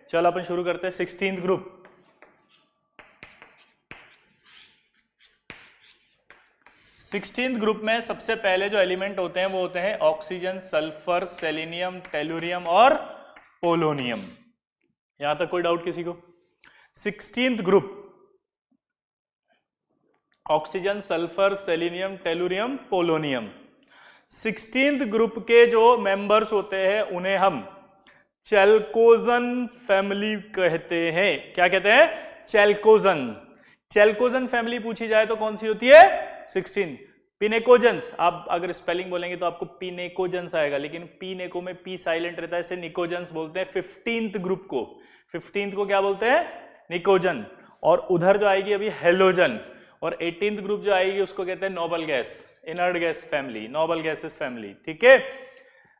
चलो अपन शुरू करते हैं 16th ग्रुप। 16th ग्रुप में सबसे पहले जो एलिमेंट होते हैं वो होते हैं ऑक्सीजन, सल्फर, सेलेनियम, टेलुरियम और पोलोनियम। यहां तक कोई डाउट किसी को? 16th group oxygen, sulphur, selenium, tellurium, polonium. 16th group के जो मेंबर्स होते हैं उन्हें हम चैल्कोजन फैमिली कहते हैं। क्या कहते हैं? चैल्कोजन। चैल्कोजन फैमिली पूछी जाए तो कौन सी होती है? 16। पिनेकोजेंस, आप अगर स्पेलिंग बोलेंगे तो आपको पिनेकोजेंस आएगा, लेकिन पीनेको में पी साइलेंट रहता है, इसे निकोजेंस बोलते हैं। 15th ग्रुप को, 15th को क्या बोलते हैं? निकोजन। और उधर जो आएगी अभी हेलोजन। और 18th ग्रुप जो आएगी उसको कहते हैं noble gas, inert gas family, noble gases family. ठीक है,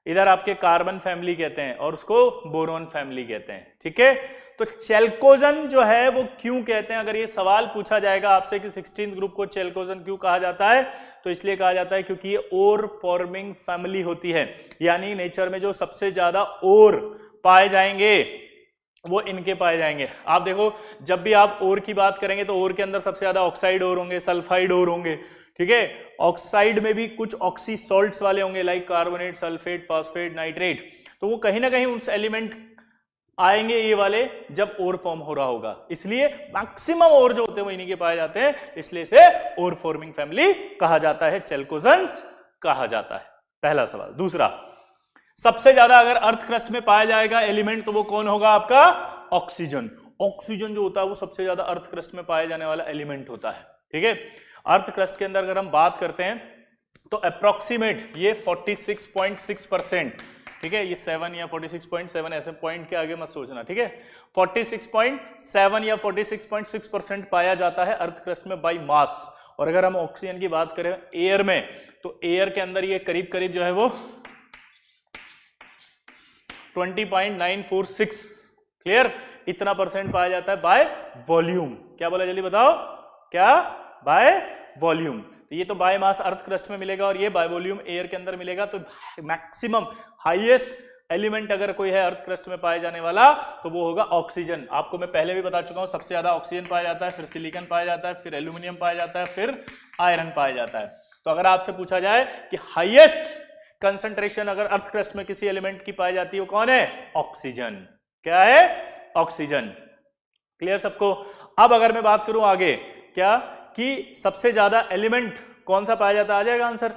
इधर आपके कार्बन फैमिली कहते हैं और उसको बोरोन फैमिली कहते हैं। ठीक है, तो चैल्कोजन जो है वो क्यों कहते हैं, अगर ये सवाल पूछा जाएगा आपसे कि 16th ग्रुप को चैल्कोजन क्यों कहा जाता है, तो इसलिए कहा जाता है क्योंकि ये ओर फॉर्मिंग फैमिली होती है। यानी नेचर में जो सबसे ज्यादा ओर पाए जाएंगे वो इनके पाए जाएंगे। आप देखो, जब भी आप ओर की बात करेंगे तो ओर के अंदर सबसे ज्यादा ऑक्साइड ओर होंगे, सल्फाइड ओर होंगे। ठीक है, ऑक्साइड में भी कुछ ऑक्सी सॉल्ट्स वाले होंगे, like carbonate, sulphate, phosphate, nitrate. तो वो कहीं ना कहीं उस एलिमेंट आएंगे ये वाले जब ओर फॉर्म हो रहा होगा। इसलिए मैक्सिमम ओर जो होते हैं वो इन्हीं के पाए जाते हैं, इसलिए इसे ओर फॉर्मिंग फैमिली कहा जाता है, चैल्कोजन्स कहा जाता है। पहला सवाल। दूसरा, सबसे ज्यादा अगर अर्थ क्रस्ट में पाया जाएगा एलिमेंट तो वो कौन होगा? आपका ऑक्सीजन। ऑक्सीजन जो होता है वो सबसे ज्यादा अर्थ क्रस्ट में पाया जाने वाला एलिमेंट होता है। ठीक है, अर्थ क्रस्ट के अंदर अगर हम बात करते हैं तो अप्रोक्सीमेट ये 46.6%। ठीक है, ये 7 या 46.7 ऐसे पॉइंट के आगे मत सोचना। ठीक है, 46.7 या 46.6% पाया जाता है अर्थ क्रस्ट में बाई मास। और अगर हम ऑक्सीजन की बात करें एयर में, तो एयर के अंदर ये करीब करीब जो है वो 20.946, क्लियर, इतना परसेंट पाया जाता है बाय वॉल्यूम। क्या बोला, जल्दी बताओ क्या? By volume. तो ये तो बाय मास अर्थ क्रस्ट में मिलेगा और ये बाय वॉल्यूम एयर के अंदर मिलेगा। तो मैक्सिमम हाईएस्ट एलिमेंट अगर कोई है अर्थ क्रस्ट में पाए जाने वाला तो वो होगा ऑक्सीजन। आपको मैं पहले भी बता चुका हूं, सबसे ज्यादा ऑक्सीजन पाया जाता है, फिर सिलिकॉन पाया जाता है, फिर एल्यूमिनियम पाया जाता है, फिर आयरन पाया जाता है। तो अगर आपसे पूछा जाए कि हाईएस्ट कंसंट्रेशन अगर अर्थ क्रस्ट में किसी एलिमेंट की पाई जाती है वो कौन है? ऑक्सीजन। क्या है? ऑक्सीजन। क्लियर सबको? अब अगर मैं बात करूं आगे, क्या कि सबसे ज्यादा एलिमेंट कौन सा पाया जाता है, आ जाएगा आंसर।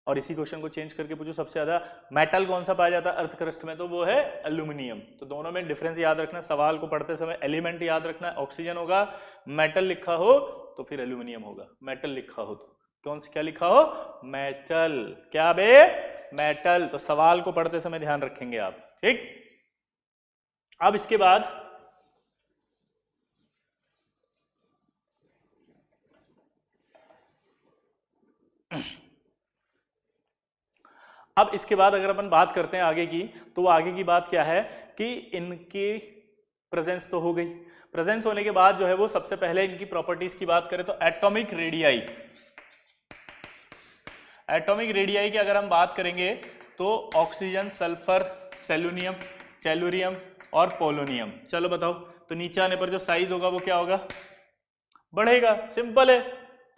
और इसी क्वेश्चन को चेंज करके पूछो, सबसे ज्यादा मेटल कौन सा पाया जाता है अर्थ क्रस्ट में, तो वो है एल्यूमिनियम। तो दोनों में डिफरेंस याद रखना, सवाल को पढ़ते समय एलिमेंट याद रखना, ऑक्सीजन होगा, मेटल लिखा हो तो फिर एल्यूमिनियम होगा, मेटल लिखा हो तो कौन सा, क्या लिखा हो? मेटल। क्या बे? मेटल। तो सवाल को पढ़ते समय ध्यान रखेंगे आप। ठीक, अब इसके बाद अगर अपन बात करते हैं आगे की, तो वो आगे की बात क्या है कि इनकी प्रेजेंस तो हो गई। प्रेजेंस होने के बाद जो है वो सबसे पहले इनकी प्रॉपर्टीज की बात करें तो एटॉमिक रेडियाई, एटॉमिक रेडियाई की अगर हम बात करेंगे तो ऑक्सीजन, सल्फर, सेलेनियम, टेलुरियम और पोलोनियम। चलो बताओ, तो नीचे आने पर जो साइज होगा वो क्या होगा? बढ़ेगा, सिंपल है।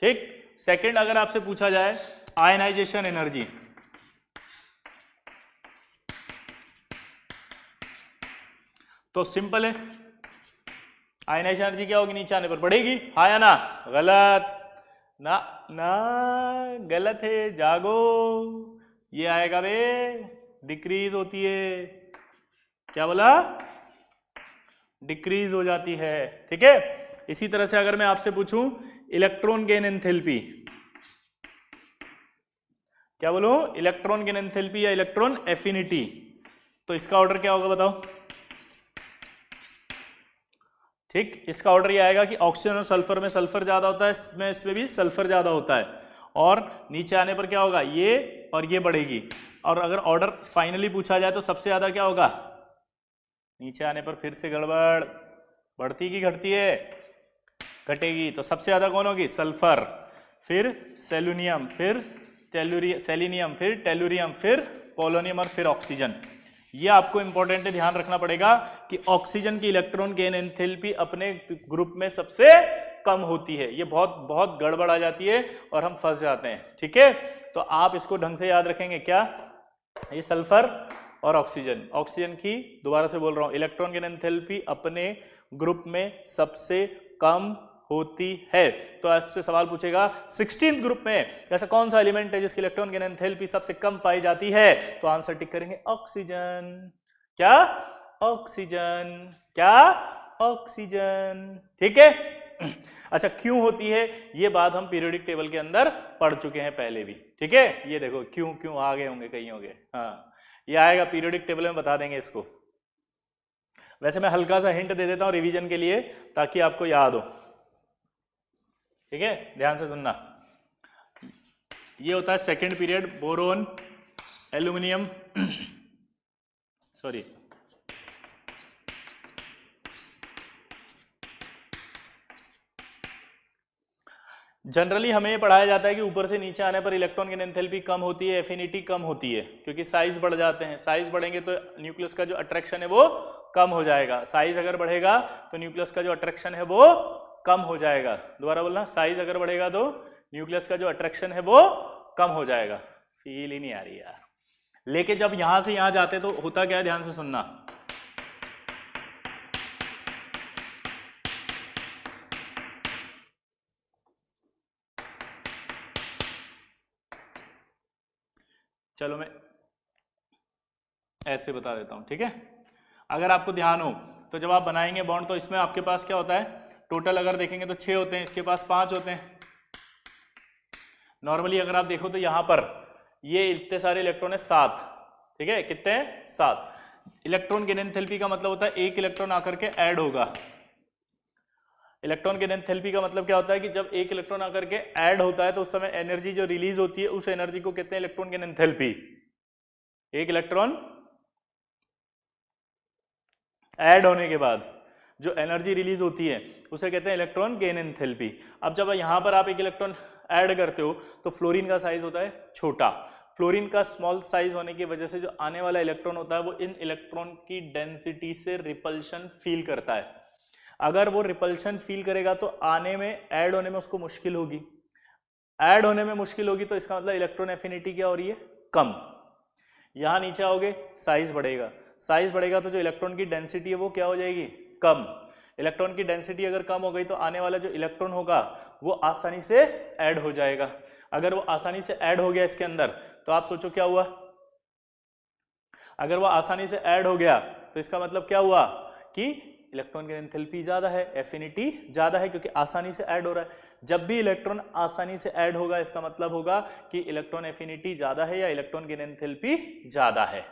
ठीक, सेकंड अगर आपसे पूछा जाए आयनाइजेशन एनर्जी, तो सिंपल है, आयनाइजेशन एनर्जी क्या होगी? नीचे आने पर बढ़ेगी। हाँ या ना? गलत ना, ना गलत है, जागो। ये आएगा बे, डिक्रीज होती है। क्या बोला? डिक्रीज हो जाती है। ठीक है, इसी तरह से अगर मैं आपसे पूछूं इलेक्ट्रॉन गेन एंथैल्पी, क्या बोलूं? इलेक्ट्रॉन गेन एंथैल्पी या इलेक्ट्रॉन एफिनिटी, तो इसका ऑर्डर क्या होगा बताओ? ठीक, इसका ऑर्डर ये आएगा कि ऑक्सीजन और सल्फर में सल्फर ज्यादा होता है, इसमें भी सल्फर ज्यादा होता है, और नीचे आने पर क्या होगा? ये और ये बढ़ेगी। और अगर ऑर्डर फाइनली पूछा जाए तो सबसे ज्यादा क्या होगा? नीचे आने पर फिर से गड़बड़, बढ़ती की घटती है? घटेगी। तो सबसे ज्यादा कौन होगी? सल्फर, फिर सेलेनियम, फिर सेलेनियम, फिर टेलुरियम, फिर पोलोनियम और फिर ऑक्सीजन। ये आपको इंपॉर्टेंट है, ध्यान रखना पड़ेगा कि ऑक्सीजन की इलेक्ट्रॉन गेन एंथैल्पी अपने ग्रुप में सबसे कम होती है। ये बहुत बहुत गड़बड़ आ जाती है और हम फंस जाते हैं। ठीक है, तो आप इसको ढंग से याद रखेंगे। क्या? ये सल्फर और ऑक्सीजन, ऑक्सीजन की दोबारा से बोल रहा हूं, इलेक्ट्रॉन गेन एंथैल्पी अपने ग्रुप में सबसे कम होती है। तो आपसे सवाल पूछेगा 16th ग्रुप में ऐसा कौन सा एलिमेंट है जिसकी इलेक्ट्रॉन गेन एंथैल्पी सबसे कम पाई जाती है? तो आंसर टिक करेंगे ऑक्सीजन। क्या? ऑक्सीजन। क्या? ऑक्सीजन। ठीक है। अच्छा, क्यों होती है ये बात हम पीरियोडिक टेबल के अंदर पढ़ चुके हैं पहले भी। ठीक है, ये देखो क्यों क्यों आ गए होंगे, कहीं होंगे। हाँ, ये आएगा पीरियोडिक टेबल में, बता देंगे इसको। वैसे मैं हल्का सा हिंट दे देता हूं रिवीजन के लिए ताकि आपको याद हो। ठीक है, ध्यान से सुनना। ये होता है second period, boron, aluminium, sorry, generally हमें पढ़ाया जाता है कि ऊपर से नीचे आने पर इलेक्ट्रॉन की एंथैल्पी कम होती है, एफिनिटी कम होती है, क्योंकि साइज बढ़ जाते हैं। साइज बढ़ेंगे तो न्यूक्लियस का जो अट्रैक्शन है वो कम हो जाएगा। साइज अगर बढ़ेगा तो न्यूक्लियस का जो अट्रैक्शन है वो कम हो जाएगा। दोबारा बोलना, साइज अगर बढ़ेगा तो न्यूक्लियस का जो अट्रैक्शन है वो कम हो जाएगा। फील ही नहीं आ रही यार। लेकिन जब यहां से यहां जाते तो होता क्या है, ध्यान से सुनना। चलो मैं ऐसे बता देता हूं। ठीक है, अगर आपको ध्यान हो तो जब आप बनाएंगे बॉन्ड तो इसमें आपके पास क्या होता है, टोटल अगर देखेंगे तो 6 होते हैं, इसके पास 5 होते हैं। नॉर्मली अगर आप देखो तो यहां पर ये इतने सारे इलेक्ट्रॉन है 7। ठीक है, कितने हैं? 7। इलेक्ट्रॉन गेन एंथैल्पी का मतलब होता है एक इलेक्ट्रॉन आकर के ऐड होगा। इलेक्ट्रॉन गेन एंथैल्पी का मतलब क्या होता है कि जब एक इलेक्ट्रॉन आकर के ऐड होता है तो उस समय एनर्जी जो रिलीज होती है उस एनर्जी को कहते हैं इलेक्ट्रॉन गेन एंथैल्पी। एक इलेक्ट्रॉन ऐड होने के बाद जो एनर्जी रिलीज होती है उसे कहते हैं इलेक्ट्रॉन गेन एंथैल्पी। अब जब यहां पर आप एक इलेक्ट्रॉन ऐड करते हो तो फ्लोरीन का साइज होता है छोटा। फ्लोरीन का स्मॉल साइज होने की वजह से जो आने वाला इलेक्ट्रॉन होता है वो इन इलेक्ट्रॉन की डेंसिटी से रिपल्शन फील करता है। अगर वो रिपल्शन फील करेगा तो आने में, ऐड होने में उसको मुश्किल होगी। ऐड होने में मुश्किल होगी तो इसका मतलब इलेक्ट्रॉन एफिनिटी क्या हो रही है? कम। यहां नीचे आओगे, साइज बढ़ेगा। साइज बढ़ेगा तो जो इलेक्ट्रॉन की डेंसिटी है वो क्या हो जाएगी? कम। इलेक्ट्रॉन की डेंसिटी अगर कम हो गई तो आने वाला जो इलेक्ट्रॉन होगा वो आसानी से ऐड हो जाएगा। अगर वो आसानी से ऐड हो गया इसके अंदर तो आप सोचो क्या हुआ। अगर वो आसानी से ऐड हो गया तो इसका मतलब क्या हुआ कि इलेक्ट्रॉन की एंथैल्पी ज्यादा है, एफिनिटी ज्यादा है, क्योंकि आसानी से ऐड हो रहा है। जब भी इलेक्ट्रॉन आसानी से ऐड होगा इसका मतलब होगा कि इलेक्ट्रॉन एफिनिटी ज्यादा है या इलेक्ट्रॉन की एंथैल्पी ज्यादा है।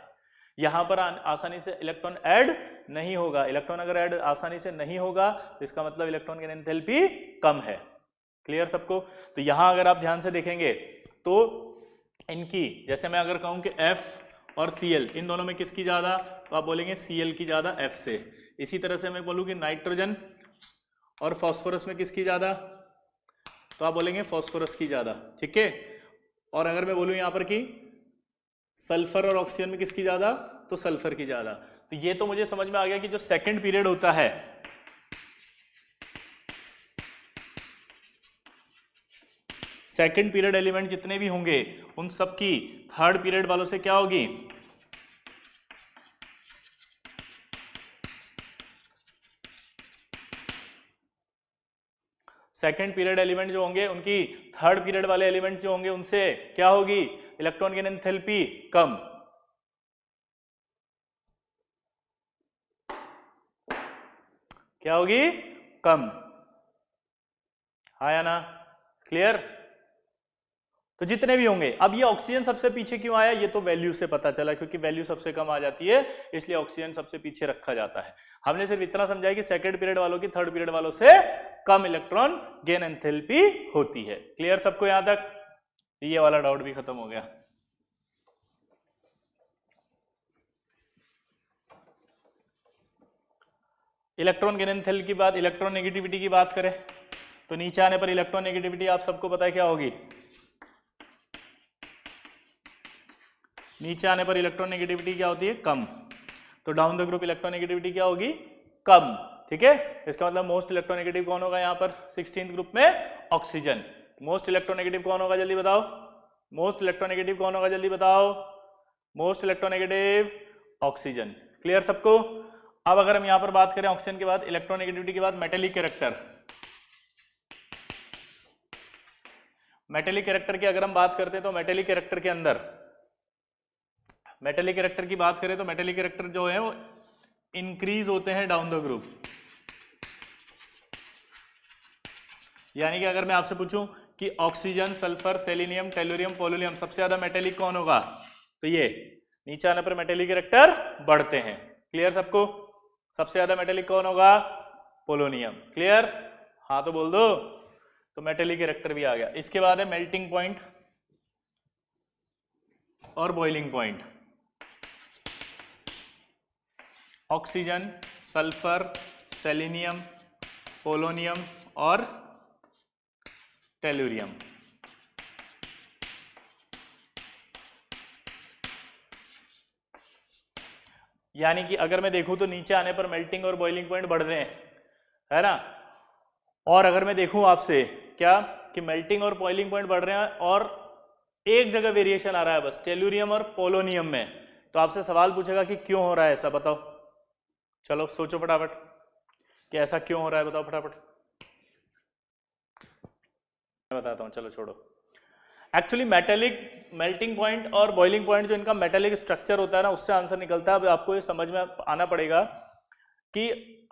यहां पर आसानी से इलेक्ट्रॉन ऐड नहीं होगा। इलेक्ट्रॉन अगर ऐड आसानी से नहीं होगा तो इसका मतलब इलेक्ट्रॉन की एंथैल्पी कम है। क्लियर सबको? तो यहां अगर आप ध्यान से देखेंगे तो इनकी, जैसे मैं अगर कहूं कि F और Cl इन दोनों में किसकी ज्यादा, तो आप बोलेंगे Cl की ज्यादा F से। इसी तरह से मैं बोलूं कि नाइट्रोजन और फास्फोरस में किसकी ज्यादा, तो आप बोलेंगे फास्फोरस की ज्यादा। ठीक है, और अगर मैं बोलूं यहां पर कि सल्फर और ऑक्सीजन में किसकी ज्यादा, तो सल्फर की ज्यादा। तो ये तो मुझे समझ में आ गया कि जो सेकंड पीरियड होता है, सेकंड पीरियड एलिमेंट जितने भी होंगे उन सब की थर्ड पीरियड वालों से क्या होगी, सेकंड पीरियड एलिमेंट जो होंगे उनकी थर्ड पीरियड वाले एलिमेंट जो होंगे उनसे क्या होगी, इलेक्ट्रॉन की एंथैल्पी कम। क्या होगी? कम। हाँ या ना? क्लियर? तो जितने भी होंगे, अब ये ऑक्सीजन सबसे पीछे क्यों आया, ये तो वैल्यू से पता चला, क्योंकि वैल्यू सबसे कम आ जाती है इसलिए ऑक्सीजन सबसे पीछे रखा जाता है। हमने सिर्फ इतना समझा कि सेकंड पीरियड वालों की थर्ड पीरियड वालों से कम इलेक्ट्रॉन गेन एंथैल्पी होती है। क्लियर सबको यहां तक? ये वाला डाउट भी खत्म हो गया। इलेक्ट्रॉन गेन एंथैल्पी की बात, इलेक्ट्रॉन नेगेटिविटी की बात करें तो नीचे आने पर इलेक्ट्रॉन नेगेटिविटी आप सबको पता है क्या होगी, नीचे आने पर इलेक्ट्रॉन नेगेटिविटी क्या होती है? कम। तो डाउन द ग्रुप इलेक्ट्रोनेगेटिविटी क्या होगी, कम। ठीक है, इसका मतलब मोस्ट इलेक्ट्रोनेगेटिव कौन होगा यहाँ पर 16th ग्रुप में, ऑक्सीजन। मोस्ट इलेक्ट्रोनेगेटिव कौन होगा जल्दी बताओ, मोस्ट इलेक्ट्रोनेगेटिव कौन होगा जल्दी बताओ, मोस्ट इलेक्ट्रोनेगेटिव ऑक्सीजन। क्लियर सबको। अब अगर हम यहां पर बात करें ऑक्सीजन के बाद इलेक्ट्रोनेगेटिविटी के बाद मेटेलिक कैरेक्टर, मेटेलिक कैरेक्टर की अगर हम बात करते हैं तो मेटेलिक कैरेक्टर के अंदर, मेटेलिक कैरेक्टर की बात करें तो मेटेलिक कैरेक्टर जो है वो इंक्रीज होते हैं डाउन द ग्रुप। यानी कि अगर मैं आपसे पूछूं कि oxygen, sulphur, selenium, tellurium, polonium सबसे ज्यादा मेटेलिक कौन होगा, तो ये नीचे आने पर मेटेलिक कैरेक्टर बढ़ते हैं। क्लियर सबको। सबसे ज्यादा मेटेलिक कौन होगा, पोलोनियम। क्लियर, हाँ तो बोल दो। तो मेटेलिक कैरेक्टर भी आ गया। इसके बाद है मेल्टिंग पॉइंट और boiling point. Oxygen, sulphur, selenium, polonium और टेलुरियम। यानी कि अगर मैं देखूं तो नीचे आने पर मेल्टिंग और बॉइलिंग पॉइंट बढ़ रहे हैं, है ना। और अगर मैं देखूं आपसे क्या कि मेल्टिंग और बॉइलिंग पॉइंट बढ़ रहे हैं और एक जगह वेरिएशन आ रहा है बस, टेलुरियम और पोलोनियम में, तो आपसे सवाल पूछेगा कि क्यों हो रहा है ऐसा, बताओ। चलो सोचो फटाफट कि ऐसा क्यों हो रहा है, बताओ फटाफट। मैं बताता हूं, चलो छोड़ो। एक्चुअली मेटेलिक मेल्टिंग पॉइंट और बॉइलिंग पॉइंट जो इनका मेटेलिक स्ट्रक्चर होता है ना, उससे आंसर निकलता है। अब आपको ये समझ में आना पड़ेगा कि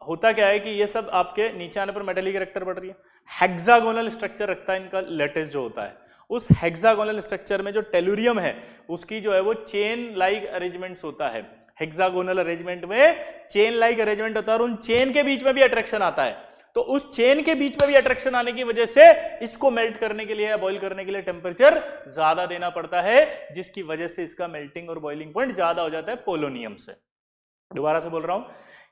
होता क्या है कि ये सब आपके नीचे आने पर मेटेलिक कैरेक्टर बढ़ रही है। हेक्सागोनल स्ट्रक्चर रखता है इनका लेटेस्ट जो होता है। उस हेक्सागोनल स्ट्रक्चर में जो टेलुरियम है उसकी जो है वो चेन लाइक अरेंजमेंट्स होता है। हेक्सागोनल अरेंजमेंट में चेन लाइक अरेंजमेंट होता है और उन चेन के बीच में भी अट्रैक्शन आता है। तो उस चेन के बीच में भी अट्रैक्शन आने की वजह से इसको मेल्ट करने के लिए या बॉईल करने के लिए टेम्परेचर ज्यादा देना पड़ता है, जिसकी वजह से इसका मेल्टिंग और बॉइलिंग पॉइंट ज्यादा हो जाता है पोलोनियम से। दोबारा से बोल रहा हूं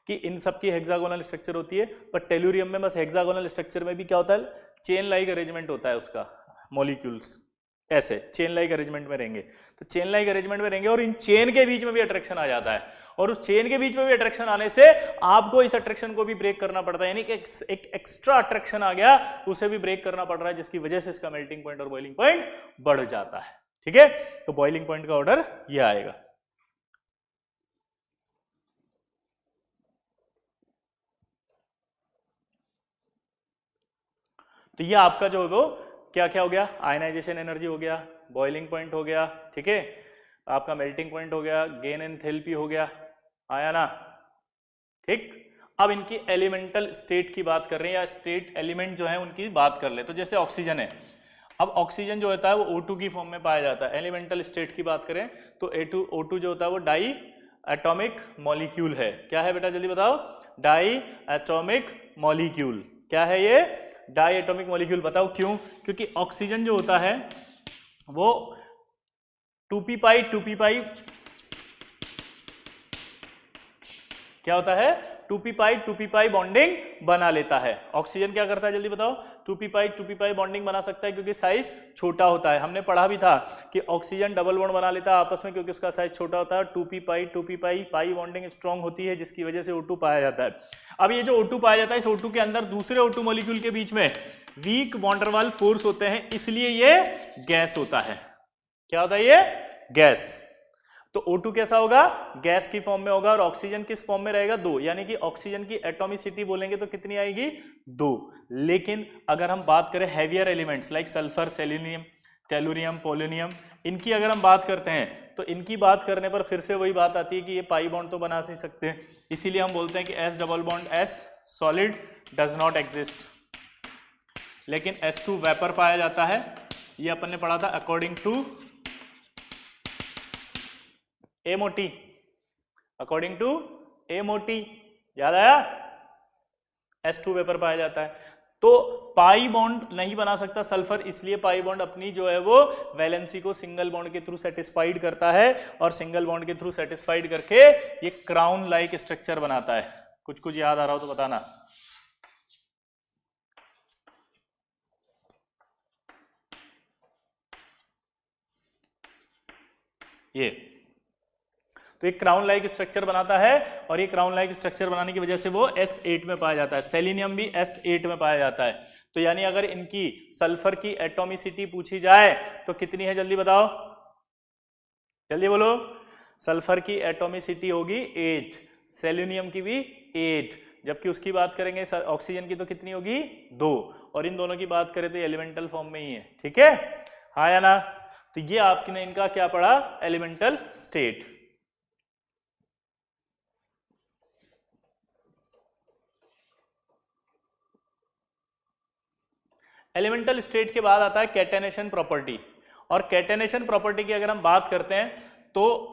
कि इन सब की हेक्सागोनल स्ट्रक्चर होती है, पर टेलुरियम में बस हेक्सागोनल स्ट्रक्चर में भी क्या होता है, चेन लाइक अरेंजमेंट होता है उसका। मॉलिक्यूल्स ऐसे चेन लाइक अरेंजमेंट में रहेंगे, तो चेन लाइक अरेंजमेंट में रहेंगे और इन चेन के बीच में भी अट्रैक्शन आ जाता है। और उस चेन के बीच में भी अट्रैक्शन आने से आपको इस अट्रैक्शन को भी ब्रेक करना पड़ता है, यानी कि एक एक्स्ट्रा अट्रैक्शन आ गया, उसे भी ब्रेक करना पड़ रहा है, जिसकी वजह से इसका मेल्टिंग पॉइंट और बॉइलिंग पॉइंट बढ़ जाता है। ठीक है, तो बॉइलिंग पॉइंट का ऑर्डर ये आएगा। तो ये आपका जो है वो क्या क्या हो गया, आयनाइजेशन एनर्जी हो गया, बॉइलिंग पॉइंट हो गया, ठीक है, आपका मेल्टिंग पॉइंट हो गया, गेन एंथैल्पी हो गया, आया ना। ठीक, अब इनकी एलिमेंटल स्टेट की बात कर रहे हैं, या स्टेट एलिमेंट जो है उनकी बात कर ले। तो जैसे ऑक्सीजन है, अब ऑक्सीजन जो होता है वो O2 की फॉर्म में पाया जाता है। एलिमेंटल स्टेट की बात करें तो O2 जो होता है वो डाई एटॉमिक मॉलिक्यूल है। क्या है बेटा जल्दी बताओ, डाई एटॉमिक मॉलिक्यूल। क्या है ये, डाई एटॉमिक मॉलिक्यूल। बताओ क्यों, क्योंकि ऑक्सीजन जो होता है वो 2p पाई क्या होता है, 2p पाई बॉन्डिंग बना लेता है। ऑक्सीजन क्या करता है जल्दी बताओ, 2p पाई बॉन्डिंग बना सकता है क्योंकि साइज छोटा होता है। हमने पढ़ा भी था कि ऑक्सीजन डबल बॉन्ड बना लेता है आपस में क्योंकि उसका साइज छोटा होता है। 2p पाई बॉन्डिंग स्ट्रॉन्ग होती है, जिसकी वजह से O2 पाया जाता है। अब ये जो O2 पाया जाता है, इस O2 के अंदर दूसरे O2 मॉलिक्यूल के बीच में वीक वॉन्डरवाल फोर्स होते हैं, इसलिए ये गैस होता है। क्या होता है ये, गैस। तो O2 कैसा होगा, गैस की फॉर्म में होगा, और ऑक्सीजन किस फॉर्म में रहेगा, 2। यानी कि ऑक्सीजन की एटॉमिसिटी बोलेंगे तो कितनी आएगी, 2। लेकिन अगर हम बात करें heavier elements like sulphur, selenium, tellurium, polonium, इनकी अगर हम बात करते हैं तो इनकी बात करने पर फिर से वही बात आती है कि ये पाई बॉन्ड तो बना नहीं सकते, इसीलिए हम बोलते हैं कि S double bond S solid does not exist. लेकिन S2 वेपर पाया जाता है, ये अपन ने पढ़ा था according to MOT, according to MOT, याद आया, S2 वेपर पाया जाता है। तो पाई बॉन्ड नहीं बना सकता सल्फर, इसलिए पाई बॉन्ड अपनी जो है वो वैलेंसी को सिंगल बॉन्ड के थ्रू सेटिस्फाइड करता है, और सिंगल बॉन्ड के थ्रू सेटिस्फाइड करके ये क्राउन लाइक स्ट्रक्चर बनाता है। कुछ कुछ याद आ रहा हो तो बताना। ये तो एक क्राउन लाइक स्ट्रक्चर बनाता है और ये क्राउन लाइक स्ट्रक्चर बनाने की वजह से वो S8 में पाया जाता है। सेलिनियम भी S8 में पाया जाता है। तो यानी अगर इनकी सल्फर की एटॉमिसिटी पूछी जाए तो कितनी है, जल्दी बताओ, जल्दी बोलो। सल्फर की एटॉमिसिटी होगी 8, सेलेनियम की भी 8, जबकि उसकी बात करेंगे ऑक्सीजन की तो कितनी होगी 2, और इन दोनों की बात करें तो एलिमेंटल फॉर्म में ही है। ठीक है, हाँ या ना? तो ये आपने इनका क्या पढ़ा, एलिमेंटल स्टेट। एलिमेंटल स्टेट के बाद आता है कैटेनेशन प्रॉपर्टी, और कैटेनेशन प्रॉपर्टी की अगर हम बात करते हैं तो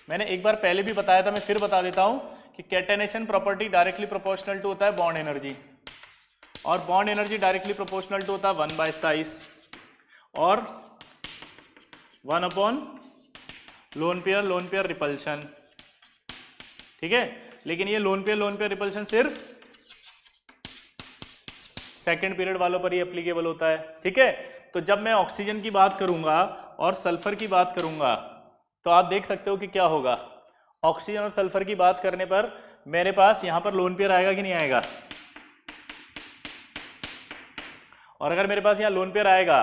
मैंने एक बार पहले भी बताया था, मैं फिर बता देता हूं कि catenation property directly proportional to होता है बॉन्ड एनर्जी, और bond energy directly proportional to होता है 1 बाय साइज और 1 अपॉन लोन पेयर रिपल्शन। ठीक है, लेकिन ये लोन पेयर रिपल्शन सिर्फ सेकेंड पीरियड वालों पर ही एप्लीकेबल होता है। ठीक है, तो जब मैं ऑक्सीजन की बात करूंगा और सल्फर की बात करूंगा तो आप देख सकते हो कि क्या होगा। ऑक्सीजन और सल्फर की बात करने पर मेरे पास यहां पर लोन पेयर आएगा कि नहीं आएगा, और अगर मेरे पास यहां लोन पेयर आएगा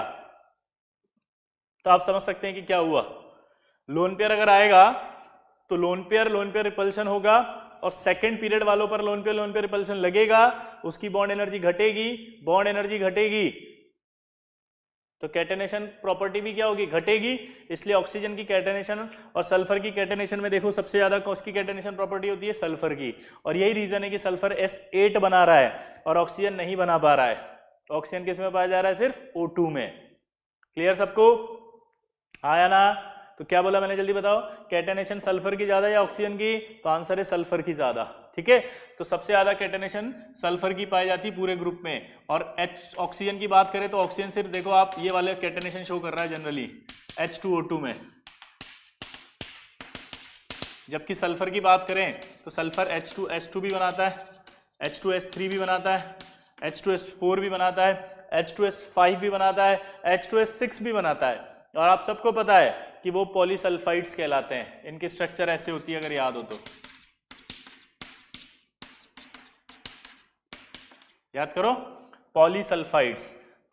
तो आप समझ सकते हैं कि क्या हुआ। लोन पेयर अगर आएगा तो लोन पेयर रिपल्शन होगा, और सेकंड पीरियड वालों पर लोन पेयर रिपल्शन लगेगा, उसकी बॉन्ड एनर्जी घटेगी, तो कैटेनेशन प्रॉपर्टी भी क्या होगी, घटेगी। इसलिए ऑक्सीजन की कैटेनेशन और सल्फर की कैटेनेशन में देखो सबसे ज्यादा किसकी कैटेनेशन प्रॉपर्टी होती है, सल्फर की, और यही रीजन है कि सल्फर S8 बना रहा है और ऑक्सीजन नहीं बना पा रहा है। ऑक्सीजन किस में पाया जा रहा है, सिर्फ O2 में। क्लियर सबको, आया ना? तो क्या बोला मैंने, जल्दी बताओ, कैटेनेशन सल्फर की ज्यादा या ऑक्सीजन की? तो आंसर है सल्फर की ज्यादा। ठीक है, तो सबसे ज्यादा कैटेनेशन सल्फर की पाई जाती है पूरे ग्रुप में, और ऑक्सीजन की बात करें तो ऑक्सीजन सिर्फ देखो आप ये वाले कैटेनेशन शो कर रहा है जनरली H2O2 में, जबकि सल्फर की बात करें तो सल्फर H2S2 भी बनाता है, H2S3 भी बनाता है, H2S4 भी बनाता है, H2S5 भी बनाता है, H2S6 भी बनाता है, और आप सबको पता है कि वो पॉलीसल्फाइड्स कहलाते हैं। इनकी स्ट्रक्चर ऐसे होती है, अगर याद हो तो याद करो, पॉलीसल्फाइड्स।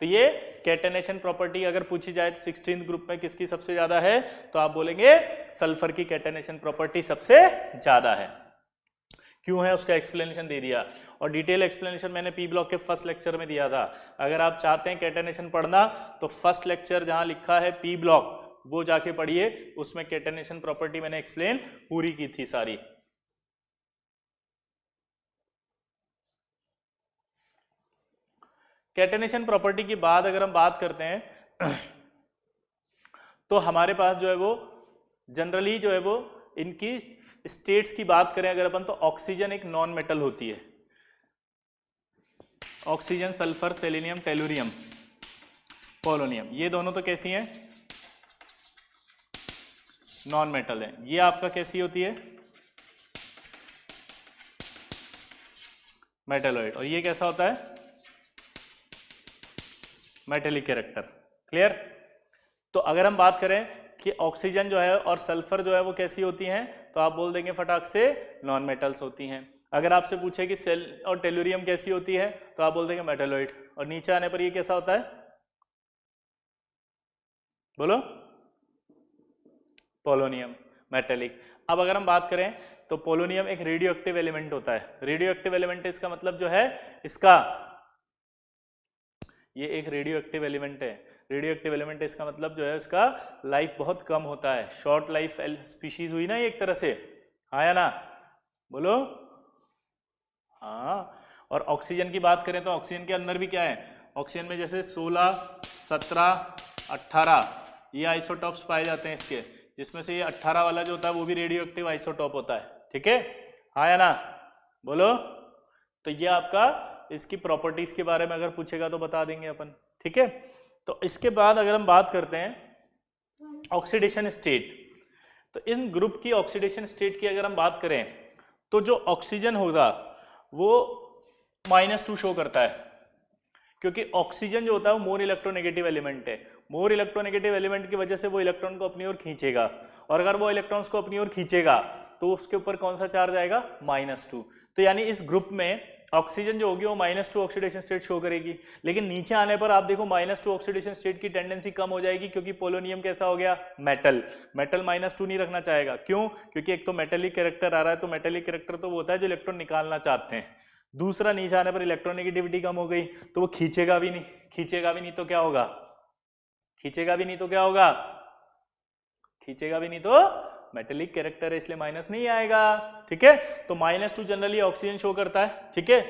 तो ये कैटेनेशन प्रॉपर्टी अगर पूछी जाए 16th ग्रुप में किसकी सबसे ज्यादा है, तो आप बोलेंगे सल्फर की कैटेनेशन प्रॉपर्टी सबसे ज्यादा है। क्यों है उसका एक्सप्लेनेशन दे दिया, और डिटेल एक्सप्लेनेशन मैंने पी ब्लॉक के फर्स्ट लेक्चर में दिया था। अगर आप चाहते हैं कैटेनेशन पढ़ना तो फर्स्ट लेक्चर जहां लिखा है पी ब्लॉक वो जाके पढ़िए, उसमें कैटेनेशन प्रॉपर्टी मैंने एक्सप्लेन पूरी की थी सारी। कैटेनेशन प्रॉपर्टी की बाद अगर हम बात करते हैं तो हमारे पास जो है वो जनरली जो है वो इनकी स्टेट्स की बात करें अगर अपन, तो ऑक्सीजन एक नॉन मेटल होती है। Oxygen, sulphur, selenium, tellurium, polonium, ये दोनों तो कैसी हैं, नॉन मेटल है। ये आपका कैसी होती है, मेटेलॉइड, और ये कैसा होता है, मेटेलिक कैरेक्टर। क्लियर? तो अगर हम बात करें कि ऑक्सीजन जो है और सल्फर जो है वो कैसी होती हैं, तो आप बोल देंगे फटाक से नॉन मेटल्स होती हैं। अगर आपसे पूछे कि सेल और टेलुरियम कैसी होती है, तो आप बोल देंगे मेटेलॉइड, और नीचे आने पर ये कैसा होता है, बोलो, पोलोनियम, मेटेलिक। अब अगर हम बात करें तो पोलोनियम एक रेडियो एक्टिव एलिमेंट होता है। रेडियो एक्टिव एलिमेंट इसका मतलब जो है इसका, ये एक रेडियो एक्टिव एलिमेंट है। रेडियो एक्टिव एलिमेंट इसका मतलब जो है इसका लाइफ बहुत कम होता है, शॉर्ट लाइफ स्पीशीज हुई ना ये एक तरह से, हाँ या ना, बोलो, हाँ। और ऑक्सीजन की बात करें तो ऑक्सीजन के अंदर भी क्या है, ऑक्सीजन में जैसे 16, 17, 18 ये आइसोटॉप्स पाए जाते हैं इसके, जिसमें से ये 18 वाला जो होता है वो भी रेडियो एक्टिव आइसोटॉप होता है। ठीक है, हाँ या ना, बोलो। तो ये आपका इसकी प्रॉपर्टीज के बारे में अगर पूछेगा तो बता देंगे अपन। ठीक है, तो इसके बाद अगर हम बात करते हैं ऑक्सीडेशन स्टेट, तो इन ग्रुप की ऑक्सीडेशन स्टेट की अगर हम बात करें तो जो ऑक्सीजन होगा वो -2 शो करता है, क्योंकि ऑक्सीजन जो होता है वो मोर इलेक्ट्रोनेगेटिव एलिमेंट है, मोर इलेक्ट्रोनेगेटिव एलिमेंट की वजह से वो इलेक्ट्रॉन को अपनी ओर खींचेगा, और अगर वो इलेक्ट्रॉन्स को अपनी ओर खींचेगा तो उसके ऊपर कौन सा चार्ज आएगा, -2। तो यानी इस ग्रुप में ऑक्सीजन जो होगी वो -2 ऑक्सीडेशन स्टेट शो करेगी, लेकिन नीचे आने पर आप देखो -2 ऑक्सीडेशन स्टेट की टेंडेंसी कम हो जाएगी, क्योंकि पोलोनियम कैसा हो गया, मेटल। मेटल -2 नहीं रखना चाहेगा, क्यों, क्योंकि एक तो मेटेलिक कैरेक्टर आ रहा है, तो मेटेलिक कैरेक्टर तो वो होता है जो इलेक्ट्रॉन निकालना चाहते हैं। दूसरा, नीचे आने पर इलेक्ट्रोनेगेटिविटी कम हो गई, तो वो खींचेगा भी नहीं, खींचेगा भी नहीं तो क्या होगा, खींचेगा भी नहीं तो क्या होगा, खींचेगा भी नहीं तो मेटेलिक कैरेक्टर है, इसलिए माइनस नहीं आएगा। ठीक है, तो -2 जनरली ऑक्सीजन शो करता है। ठीक है,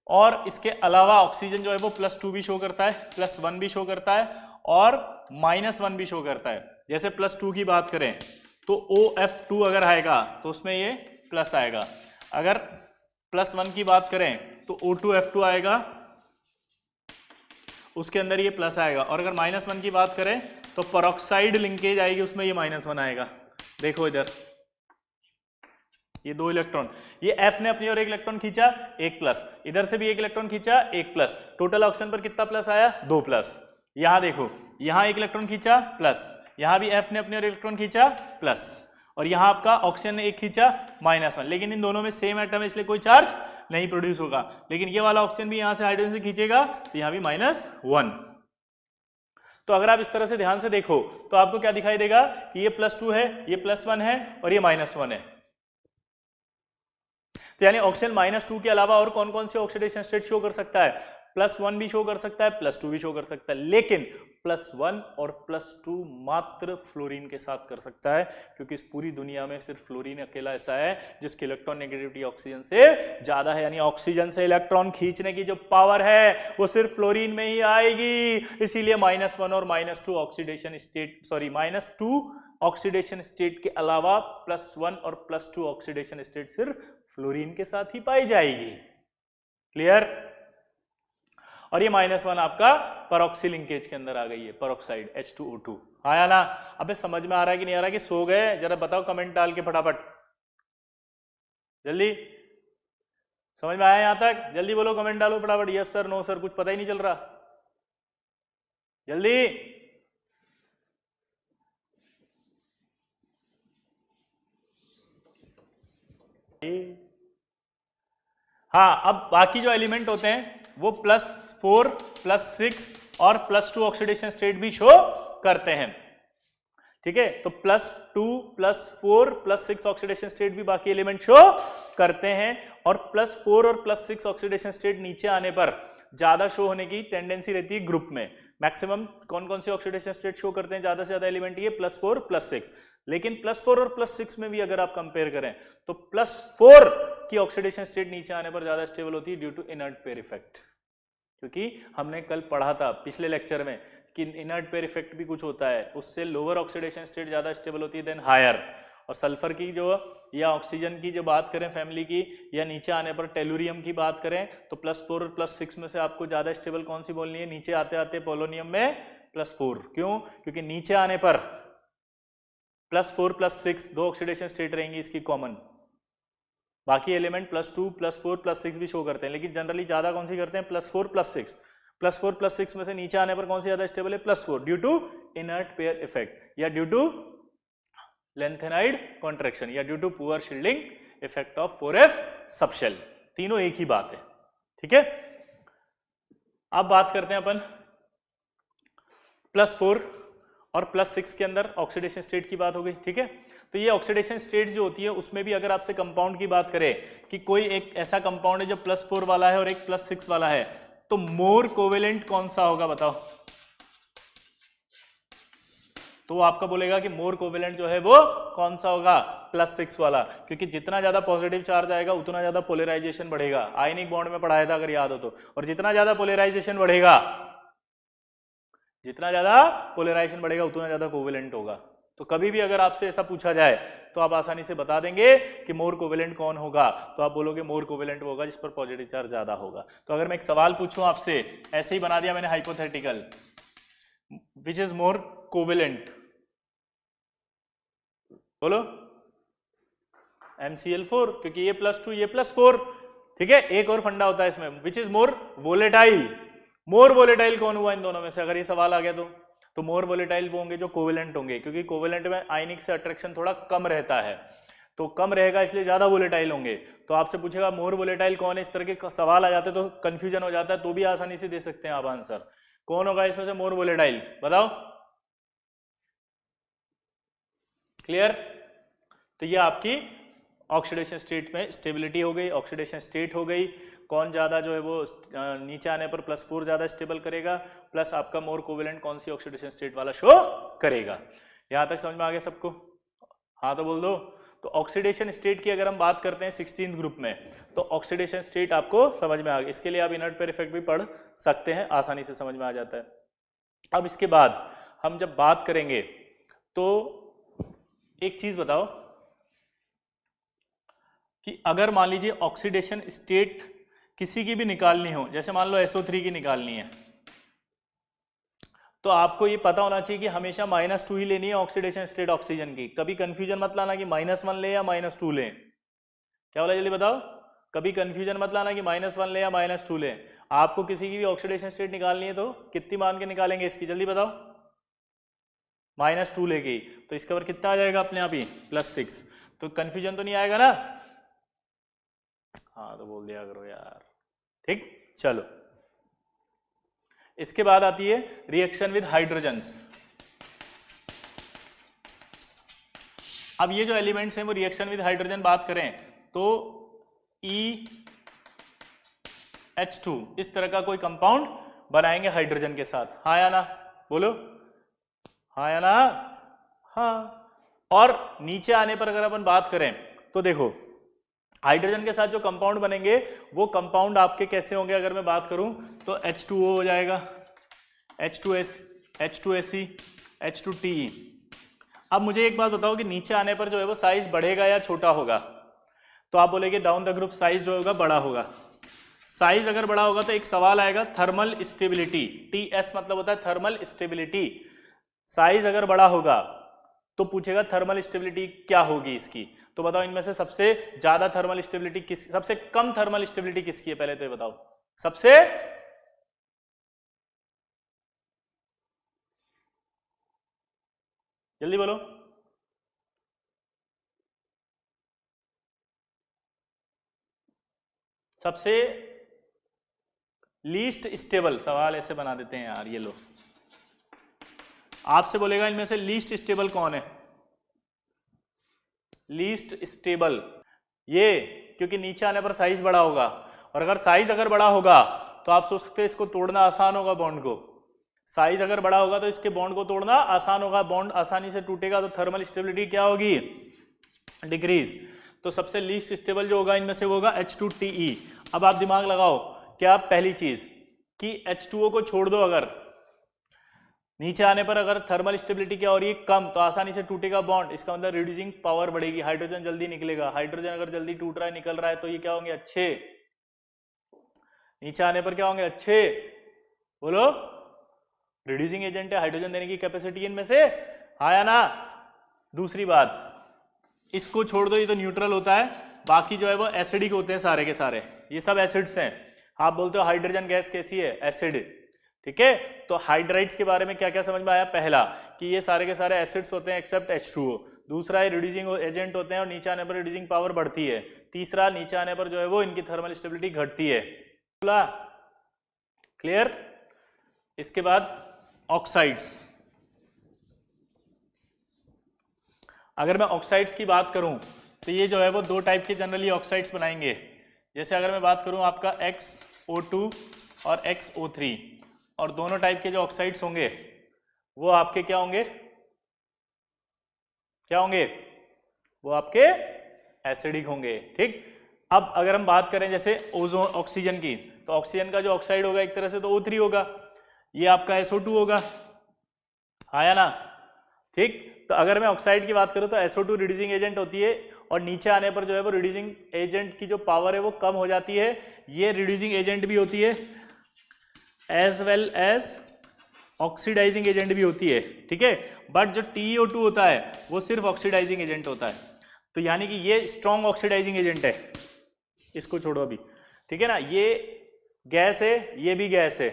और इसके अलावा ऑक्सीजन जो है वो +2 भी शो करता है, +1 भी शो करता है, और -1 भी शो करता है। जैसे +2 की बात करें तो OF2 अगर आएगा तो उसमें ये प्लस आएगा, अगर +1 की बात करें तो O2F2 आएगा, उसके अंदर ये प्लस आएगा, और अगर -1 की बात करें तो पेरोक्साइड लिंकेज आएगी, उसमें ये -1 आएगा। देखो इधर ये 2 इलेक्ट्रॉन, ये F ने अपनी ओर 1 इलेक्ट्रॉन खींचा, 1 प्लस, इधर से भी 1 इलेक्ट्रॉन खींचा, 1 प्लस, टोटल ऑक्सीजन पर कितना प्लस आया, 2 प्लस। यहां देखो, यहां 1 इलेक्ट्रॉन खींचा प्लस, यहां भी F ने अपनी ओर इलेक्ट्रॉन खींचा प्लस, और यहां आपका ऑक्सीजन ने 1 खींचा -1, लेकिन इन दोनों में सेम एटम है इसलिए कोई चार्ज नहीं प्रोड्यूस होगा। लेकिन ये वाला ऑक्सीजन भी यहां से हाइड्रोजन से खींचेगा तो यहां भी -1। तो अगर आप इस तरह से ध्यान से देखो तो आपको क्या दिखाई देगा कि ये +2 है, ये +1 है, और ये -1 है। तो यानी ऑक्सीजन -2 के अलावा और कौन कौन से ऑक्सीडेशन स्टेट शो कर सकता है, +1 भी शो कर सकता है, +2 भी शो कर सकता है, लेकिन +1 और +2 मात्र फ्लोरीन के साथ कर सकता है, क्योंकि इस पूरी दुनिया में सिर्फ फ्लोरीन अकेला ऐसा है जिसकी इलेक्ट्रॉन नेगेटिविटी ऑक्सीजन से ज्यादा है। यानी ऑक्सीजन से इलेक्ट्रॉन खींचने की जो पावर है वो सिर्फ फ्लोरीन में ही आएगी, इसीलिए -1 और -2 oxidation state, sorry -2 oxidation state के अलावा +1 और +2 ऑक्सीडेशन स्टेट सिर्फ फ्लोरीन के साथ ही पाई जाएगी। क्लियर? और ये -1 आपका परऑक्सी लिंकेज के अंदर आ गई है, परऑक्साइड H2O2। आया ना? अबे समझ में आ रहा है कि नहीं आ रहा कि सो गए? जरा बताओ कमेंट डाल के फटाफट, जल्दी। समझ में आया यहां तक? जल्दी बोलो, कमेंट डालो फटाफट, यस सर, नो सर, कुछ पता ही नहीं चल रहा, जल्दी। हाँ, अब बाकी जो एलिमेंट होते हैं वो +4, +6 और +2 ऑक्सीडेशन स्टेट भी शो करते हैं। ठीक है, तो +2, +4, +6 ऑक्सीडेशन स्टेट भी बाकी एलिमेंट शो करते हैं, और +4 और +6 ऑक्सीडेशन स्टेट नीचे आने पर ज्यादा शो होने की टेंडेंसी रहती है ग्रुप में। मैक्सिमम कौन कौन से ऑक्सीडेशन स्टेट शो करते हैं ज्यादा से ज्यादा एलिमेंट, ये +4, +6। लेकिन +4 और +6 में भी अगर आप कंपेयर करें तो +4 की ऑक्सीडेशन स्टेट नीचे आने पर ज्यादा स्टेबल होती है due to inert pair effect, क्योंकि हमने कल पढ़ा था पिछले लेक्चर में कि इनर्ट पेयर इफेक्ट भी कुछ होता है, उससे लोअर ऑक्सीडेशन स्टेट ज्यादा स्टेबल होती है देन हायर। और सल्फर की जो या ऑक्सीजन की जो बात करें फैमिली की, या नीचे आने पर टेलुरियम की बात करें तो +4 और +6 में से आपको ज्यादा स्टेबल कौन सी बोलनी है, नीचे आते आते पोलोनियम में +4। क्यों? क्योंकि नीचे आने पर +4, +6 दो ऑक्सीडेशन स्टेट रहेंगी इसकी कॉमन, बाकी एलिमेंट +2, +4, +6 भी शो करते हैं, लेकिन जनरली ज्यादा कौन सी करते हैं, +4, +6। +4, +6 में से नीचे आने पर कौन सी ज्यादा स्टेबल है, +4, due to inert pair effect, या ड्यू टू लेंथेनाइड कॉन्ट्रैक्शन, या due to poor shielding effect of 4f subshell. तीनों एक ही बात है। ठीक है, अब बात करते हैं अपन +4 और +6 के अंदर ऑक्सीडेशन स्टेट की बात हो गई। ठीक है, तो ये ऑक्सीडेशन स्टेट्स जो होती है उसमें भी अगर आपसे कंपाउंड की बात करें कि कोई एक ऐसा कंपाउंड है जो +4 वाला है और एक +6 वाला है, तो मोर कोवेलेंट कौन सा होगा बताओ? तो वो आपका बोलेगा कि मोर कोवेलेंट जो है वो कौन सा होगा, +6 वाला, क्योंकि जितना ज्यादा पॉजिटिव चार्ज आएगा उतना ज्यादा पोलराइजेशन बढ़ेगा। आयनिक बॉन्ड में पढ़ाया था अगर याद हो तो, और जितना ज्यादा पोलराइजेशन बढ़ेगा, जितना ज्यादा पोलराइजेशन बढ़ेगा उतना ज्यादा कोवेलेंट होगा। तो कभी भी अगर आपसे ऐसा पूछा जाए तो आप आसानी से बता देंगे कि मोर कोवेलेंट कौन होगा, तो आप बोलोगे मोर कोवेलेंट होगा जिस पर पॉजिटिव चार्ज ज्यादा होगा। तो अगर मैं एक सवाल पूछूं आपसे, ऐसे ही बना दिया मैंने hypothetical, which is more covalent, बोलो? MCl4, क्योंकि ये +2 ये +4। ठीक है, एक और फंडा होता है इसमें, which is more volatile. More volatile कौन हुआ इन दोनों में से, अगर ये सवाल आ गया तो तो मोर वोलेटाइल वो होंगे जो कोवेलेंट होंगे, क्योंकि कोवेलेंट में आयनिक से अट्रैक्शन थोड़ा कम रहता है, तो कम रहेगा इसलिए ज्यादा वोलेटाइल होंगे। तो आपसे पूछेगा मोर वोलेटाइल कौन है, इस तरह के सवाल आ जाते हैं तो कंफ्यूजन हो जाता है, तो भी आसानी से दे सकते हैं आप आंसर। कौन होगा इसमें से मोर वोलेटाइल, बताओ। क्लियर? तो ये आपकी ऑक्सीडेशन स्टेट में स्टेबिलिटी हो गई, ऑक्सीडेशन स्टेट हो गई। कौन ज्यादा जो है वो नीचे आने पर +4 ज्यादा स्टेबल करेगा, प्लस आपका मोर कोवेलेंट कौन सी ऑक्सीडेशन स्टेट वाला शो करेगा। यहां तक समझ में आ गया सबको? हाँ तो बोल दो। तो ऑक्सीडेशन स्टेट की अगर हम बात करते हैं 16th ग्रुप में, तो ऑक्सीडेशन स्टेट आपको समझ में आ गया। इसके लिए आप इनर्ट पेयर इफेक्ट भी पढ़ सकते हैं, आसानी से समझ में आ जाता है। अब इसके बाद हम जब बात करेंगे तो एक चीज बताओ कि अगर मान लीजिए ऑक्सीडेशन स्टेट किसी की भी निकालनी हो, जैसे मान लो SO3 की निकालनी है, तो आपको ये पता होना चाहिए कि हमेशा -2 ही लेनी है ऑक्सीडेशन स्टेट ऑक्सीजन की। कभी कंफ्यूजन मत लाना कि -1 ले या -2 ले। क्या बोला जल्दी बताओ? कभी कंफ्यूजन मत लाना कि -1 ले या -2 ले। आपको किसी की भी ऑक्सीडेशन स्टेट निकालनी है तो कितनी मान के निकालेंगे इसकी, जल्दी बताओ? -2 लेके। तो इसके ऊपर कितना आ जाएगा अपने आप ही +6। तो कंफ्यूजन तो नहीं आएगा ना? हाँ तो बोल दिया करो यार। ठीक, चलो इसके बाद आती है रिएक्शन विद हाइड्रोजन्स। अब ये जो एलिमेंट्स हैं वो रिएक्शन विद हाइड्रोजन बात करें तो EH2 इस तरह का कोई कंपाउंड बनाएंगे हाइड्रोजन के साथ, हाँ या ना? बोलो हाँ या ना? हाँ। और नीचे आने पर अगर अपन बात करें तो देखो हाइड्रोजन के साथ जो कंपाउंड बनेंगे वो कंपाउंड आपके कैसे होंगे, अगर मैं बात करूं तो H2O हो जाएगा, H2S, H2Se, H2Te। अब मुझे एक बात बताओ कि नीचे आने पर जो है वो साइज बढ़ेगा या छोटा होगा? तो आप बोलेंगे डाउन द ग्रुप साइज जो होगा बड़ा होगा। साइज अगर बड़ा होगा तो एक सवाल आएगा थर्मल स्टेबिलिटी, TS मतलब होता है थर्मल स्टेबिलिटी। साइज अगर बड़ा होगा तो पूछेगा थर्मल स्टेबिलिटी क्या होगी इसकी। तो बताओ इनमें से सबसे ज्यादा थर्मल स्टेबिलिटी किस, सबसे कम थर्मल स्टेबिलिटी किसकी है, पहले तो ये बताओ। सबसे जल्दी बोलो। सबसे लीस्ट स्टेबल, सवाल ऐसे बना देते हैं यार ये लो। आपसे बोलेगा इनमें से लीस्ट स्टेबल कौन है, लीस्ट स्टेबल ये, क्योंकि नीचे आने पर साइज बड़ा होगा, और अगर साइज अगर बड़ा होगा तो आप सोच सकते हैं इसको तोड़ना आसान होगा बॉन्ड को। साइज अगर बड़ा होगा तो इसके बॉन्ड को तोड़ना आसान होगा, बॉन्ड आसानी से टूटेगा, तो थर्मल स्टेबिलिटी क्या होगी, डिक्रीज। तो सबसे लीस्ट स्टेबल जो होगा इनमें से वो होगा H2Te। अब आप दिमाग लगाओ, क्या पहली चीज कि H2O को छोड़ दो, अगर नीचे आने पर अगर थर्मल स्टेबिलिटी क्या हो रही है कम, तो आसानी से टूटेगा बॉन्ड, इसका मतलब रिड्यूसिंग पावर बढ़ेगी, हाइड्रोजन जल्दी निकलेगा। हाइड्रोजन अगर जल्दी टूट रहा है, निकल रहा है, तो ये क्या होंगे, अच्छे। नीचे आने पर क्या होंगे, अच्छे। बोलो, रिड्यूसिंग एजेंट है, हाइड्रोजन देने की कैपेसिटी इनमें से, हाँ या ना? दूसरी बात, इसको छोड़ दो, ये तो न्यूट्रल होता है, बाकी जो है वो एसिडिक होते हैं सारे के सारे, ये सब एसिड्स हैं। आप बोलते हो हाइड्रोजन गैस कैसी है, एसिड, ठीक है। तो हाइड्राइड्स के बारे में क्या क्या समझ में आया, पहला कि ये सारे के सारे एसिड्स होते हैं एक्सेप्ट H2O। दूसरा, ये रिड्यूसिंग एजेंट होते हैं और नीचे आने पर रिड्यूसिंग पावर बढ़ती है। तीसरा, नीचे आने पर जो है वो इनकी थर्मल स्टेबिलिटी घटती है। क्लियर? इसके बाद ऑक्साइड्स। अगर मैं ऑक्साइड्स की बात करूं तो ये जो है वो दो टाइप के जनरली ऑक्साइड्स बनाएंगे। जैसे अगर मैं बात करूं आपका XO2 और XO3, और दोनों टाइप के जो ऑक्साइड्स होंगे वो आपके क्या होंगे, क्या होंगे, वो आपके एसिडिक होंगे, ठीक। अब अगर हम बात करें जैसे ओजोन, ऑक्सीजन की, तो ऑक्सीजन का जो ऑक्साइड होगा एक तरह से तो O3 होगा, ये आपका SO2 होगा, हाँ या ना? ठीक। तो अगर मैं ऑक्साइड की बात करूं तो SO2 रिड्यूसिंग एजेंट होती है, और नीचे आने पर जो है वो रिड्यूसिंग एजेंट की जो पावर है वो कम हो जाती है। ये रिड्यूसिंग एजेंट भी होती है as well as oxidising agent भी होती है, ठीक है। बट जो TiO2 होता है वो सिर्फ ऑक्सीडाइजिंग एजेंट होता है। तो यानी कि ये स्ट्रॉन्ग ऑक्सीडाइजिंग एजेंट है, इसको छोड़ो अभी, ठीक है ना। ये गैस है, ये भी गैस है,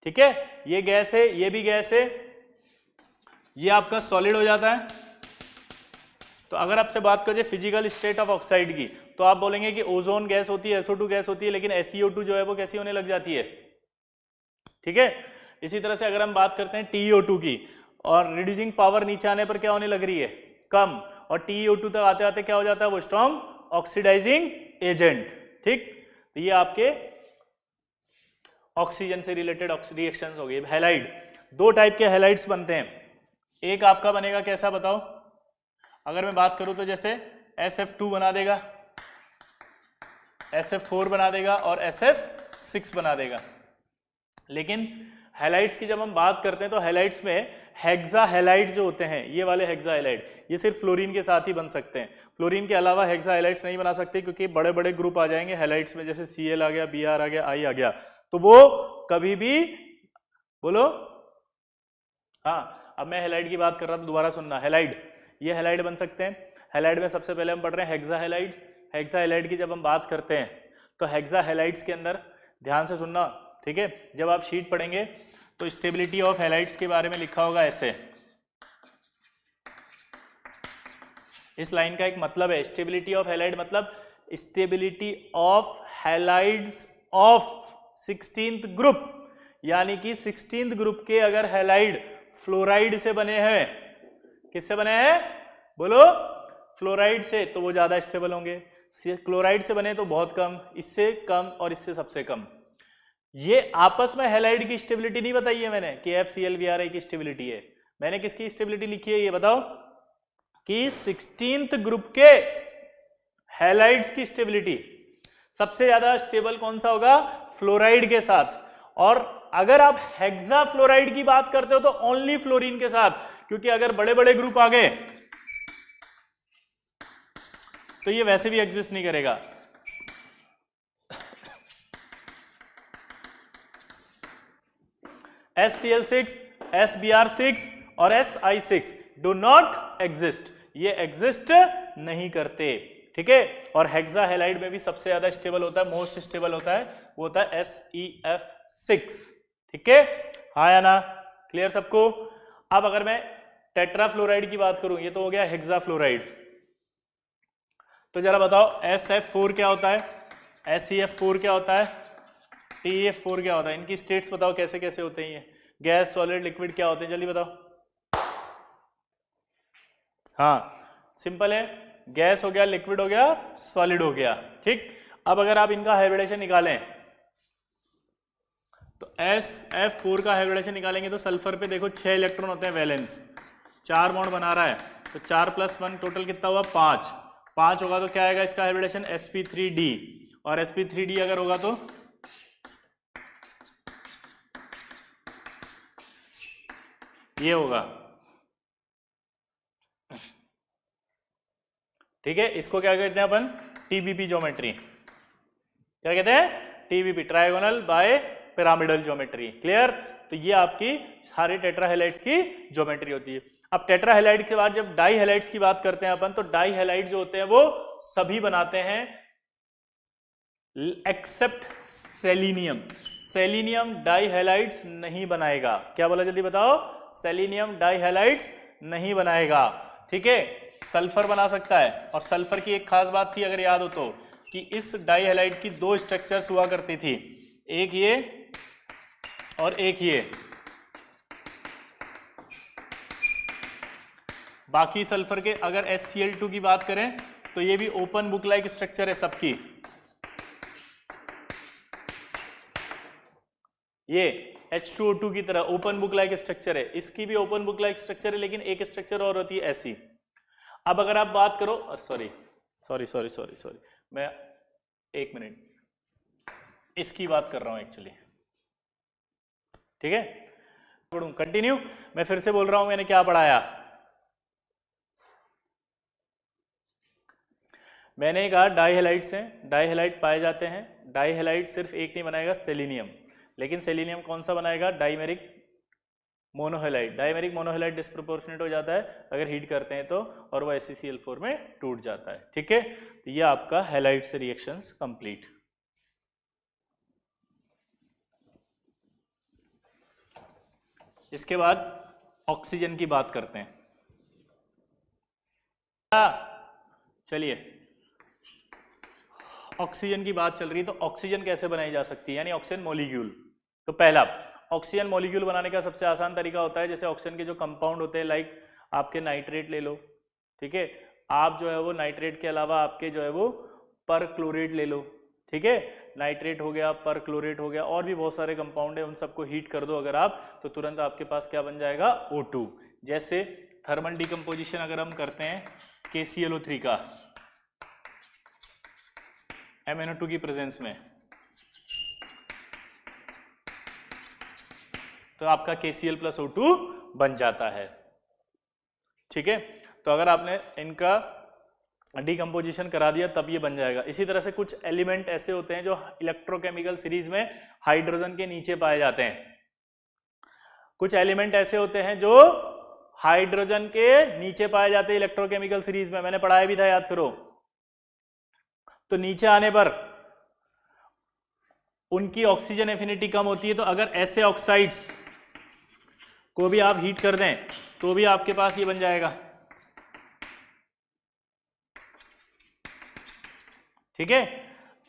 ठीक है, ये गैस है, ये भी गैस है, ये आपका सॉलिड हो जाता है। तो अगर आपसे बात करें फिजिकल स्टेट ऑफ ऑक्साइड की, तो आप बोलेंगे कि ओजोन गैस होती है, SO2 गैस होती है, लेकिन SeO2 जो है वो कैसी होने लग जाती है। ठीक है, इसी तरह से अगर हम बात करते हैं TeO2 की, और रिड्यूसिंग पावर नीचे आने पर क्या होने लग रही है, कम, और TeO2 तक आते आते क्या हो जाता है, वो स्ट्रॉन्ग ऑक्सीडाइजिंग एजेंट। ठीक, तो ये आपके ऑक्सीजन से रिलेटेड रिएक्शंस हो गए। हैलाइड, दो टाइप के हैलाइड्स बनते हैं। एक आपका बनेगा कैसा बताओ, अगर मैं बात करूं तो जैसे SF2 बना देगा, SF4 बना देगा और SF6 बना देगा। लेकिन हैलाइड्स की जब हम बात करते हैं तो हैलाइड्स में हेक्सा हैलाइड जो होते हैं, ये वाले हेक्सा हैलाइड, ये सिर्फ फ्लोरीन के साथ ही बन सकते हैं। फ्लोरीन के अलावा हेक्सा हैलाइड्स नहीं बना सकते, क्योंकि बड़े बड़े ग्रुप आ जाएंगे हैलाइड्स में, जैसे Cl आ गया, Br आ गया, I आ गया, तो वो कभी भी, बोलो, हाँ, अब मैं हैलाइड की बात कर रहा था, दोबारा सुनना, हैलाइड, ये हैलाइड बन सकते हैं। हैलाइड में सबसे पहले हम पढ़ रहे हैं हेक्सा हैलाइड। हेक्सा हैलाइड की जब हम बात करते हैं तो हेक्सा हैलाइड्स के अंदर, ध्यान से सुनना, ठीक है, जब आप शीट पढ़ेंगे तो स्टेबिलिटी ऑफ हैलाइड्स के बारे में लिखा होगा ऐसे, इस लाइन का एक मतलब है, स्टेबिलिटी ऑफ हैलाइड मतलब stability of halides of 16th group, यानी कि 16th ग्रुप के अगर हैलाइड फ्लोराइड से बने हैं, किससे बने हैं, बोलो, फ्लोराइड से, तो वो ज्यादा स्टेबल होंगे। क्लोराइड से बने तो बहुत कम, इससे कम और इससे सबसे कम। ये आपस में हैलाइड की स्टेबिलिटी नहीं बताई है मैंने कि FCl-BrI की स्टेबिलिटी है, मैंने किसकी स्टेबिलिटी लिखी है ये बताओ, कि 16th ग्रुप के हैलाइड्स की स्टेबिलिटी। सबसे ज्यादा स्टेबल कौन सा होगा, फ्लोराइड के साथ। और अगर आप हेक्सा फ्लोराइड की बात करते हो तो ओनली फ्लोरीन के साथ, क्योंकि अगर बड़े बड़े ग्रुप आ गए तो ये वैसे भी एग्जिस्ट नहीं करेगा। SCl6, SBr6 और SI6 डू नॉट एग्जिस्ट, ये एग्जिस्ट नहीं करते। ठीक है, और हेक्सा हैलाइड में भी सबसे ज्यादा स्टेबल होता है, मोस्ट स्टेबल होता है, वो होता है SeF6। ठीक है, हाँ या ना, क्लियर सबको। अब अगर मैं टेट्राफ्लोराइड की बात करूं, ये तो हो गया हेक्सा फ्लोराइड, तो जरा बताओ SF4 क्या होता है, SeF4 क्या होता है, TeF4 क्या होता है, इनकी स्टेट्स बताओ कैसे कैसे होते हैं, ये गैस, सॉलिड, लिक्विड क्या होते हैं, जल्दी बताओ। हाँ, सिंपल है, गैस हो गया, लिक्विड हो गया, सॉलिड हो गया। ठीक, अब अगर आप इनका हाइब्रिडेशन निकालें तो SF4 का हाइब्रिडेशन निकालेंगे तो सल्फर पे देखो 6 इलेक्ट्रॉन होते हैं, वैलेंस 4 बॉन्ड बना रहा है, तो 4 + 1 टोटल कितना हुआ, 5 होगा तो क्या आएगा इसका हाइब्रिडेशन, sp3d, और sp3d अगर होगा तो ये होगा। ठीक है, इसको क्या कहते हैं अपन, TBP ज्योमेट्री, क्या कहते हैं, TBP, trigonal bipyramidal geometry. Clear, तो ये आपकी सारे टेट्राहेलाइड्स की ज्योमेट्री होती है। अब टेट्राहेलाइड के बाद जब डाई हेलाइड्स की बात करते हैं अपन, तो डाई हेलाइड जो होते हैं वो सभी बनाते हैं except selenium. Selenium dihalides नहीं बनाएगा। क्या बोला, जल्दी बताओ, सेलिनियम डाई हेलाइड्स नहीं बनाएगा। ठीक है, सल्फर बना सकता है, और सल्फर की एक खास बात थी अगर याद हो तो, कि इस डाई हेलाइड की 2 स्ट्रक्चर्स हुआ करती थी, एक ये और एक ये। बाकी सल्फर के अगर HCl2 की बात करें तो ये भी ओपन बुक लाइक स्ट्रक्चर है सबकी, ये H2O2 की तरह ओपन बुक लाइक स्ट्रक्चर है, इसकी भी ओपन बुक लाइक स्ट्रक्चर है, लेकिन एक स्ट्रक्चर और होती है ऐसी। अब अगर आप बात करो, सॉरी, मैं 1 मिनट, इसकी बात कर रहा हूं एक्चुअली। ठीक है, कंटिन्यू, मैं फिर से बोल रहा हूं मैंने क्या पढ़ाया। मैंने कहा डाई हेलाइड्स हैं, डाई हेलाइड पाए जाते हैं। डाई हेलाइड सिर्फ एक नहीं बनाएगा, सेलिनियम, लेकिन सेलिनियम कौन सा बनाएगा, डाइमेरिक मोनोहेलाइड। डाइमेरिक मोनोहेलाइड डिस्प्रोपोर्शनेट हो जाता है अगर हीट करते हैं तो, और वो SeCl4 में टूट जाता है। ठीक है, तो ये आपका हेलाइड से रिएक्शंस कंप्लीट। इसके बाद ऑक्सीजन की बात करते हैं। चलिए, ऑक्सीजन की बात चल रही है, तो ऑक्सीजन कैसे बनाई जा सकती है, यानी ऑक्सीजन मॉलिक्यूल। तो पहला, ऑक्सीजन मॉलिक्यूल बनाने का सबसे आसान तरीका होता है, जैसे ऑक्सीजन के जो कंपाउंड होते हैं, लाइक आपके नाइट्रेट ले लो, ठीक है, आप जो है वो नाइट्रेट के अलावा आपके जो है वो परक्लोरेट ले लो, ठीक है, नाइट्रेट हो गया, परक्लोरेट हो गया, और भी बहुत सारे कंपाउंड है, उन सबको हीट कर दो अगर आप, तो तुरंत आपके पास क्या बन जाएगा, O2। जैसे थर्मल डिकम्पोजिशन अगर हम करते हैं KClO3 का MnO2 की प्रेजेंस में, तो आपका KCl+O2 बन जाता है, ठीक है। तो अगर आपने इनका डिकम्पोजिशन करा दिया तब ये बन जाएगा। इसी तरह से कुछ एलिमेंट ऐसे होते हैं जो इलेक्ट्रोकेमिकल सीरीज में हाइड्रोजन के नीचे पाए जाते हैं। कुछ एलिमेंट ऐसे होते हैं जो हाइड्रोजन के नीचे पाए जाते हैं इलेक्ट्रोकेमिकल सीरीज में, मैंने पढ़ाया भी था, याद करो। तो नीचे आने पर उनकी ऑक्सीजन एफिनिटी कम होती है, तो अगर ऐसे ऑक्साइड्स को भी आप हीट कर दें तो भी आपके पास ये बन जाएगा, ठीक है।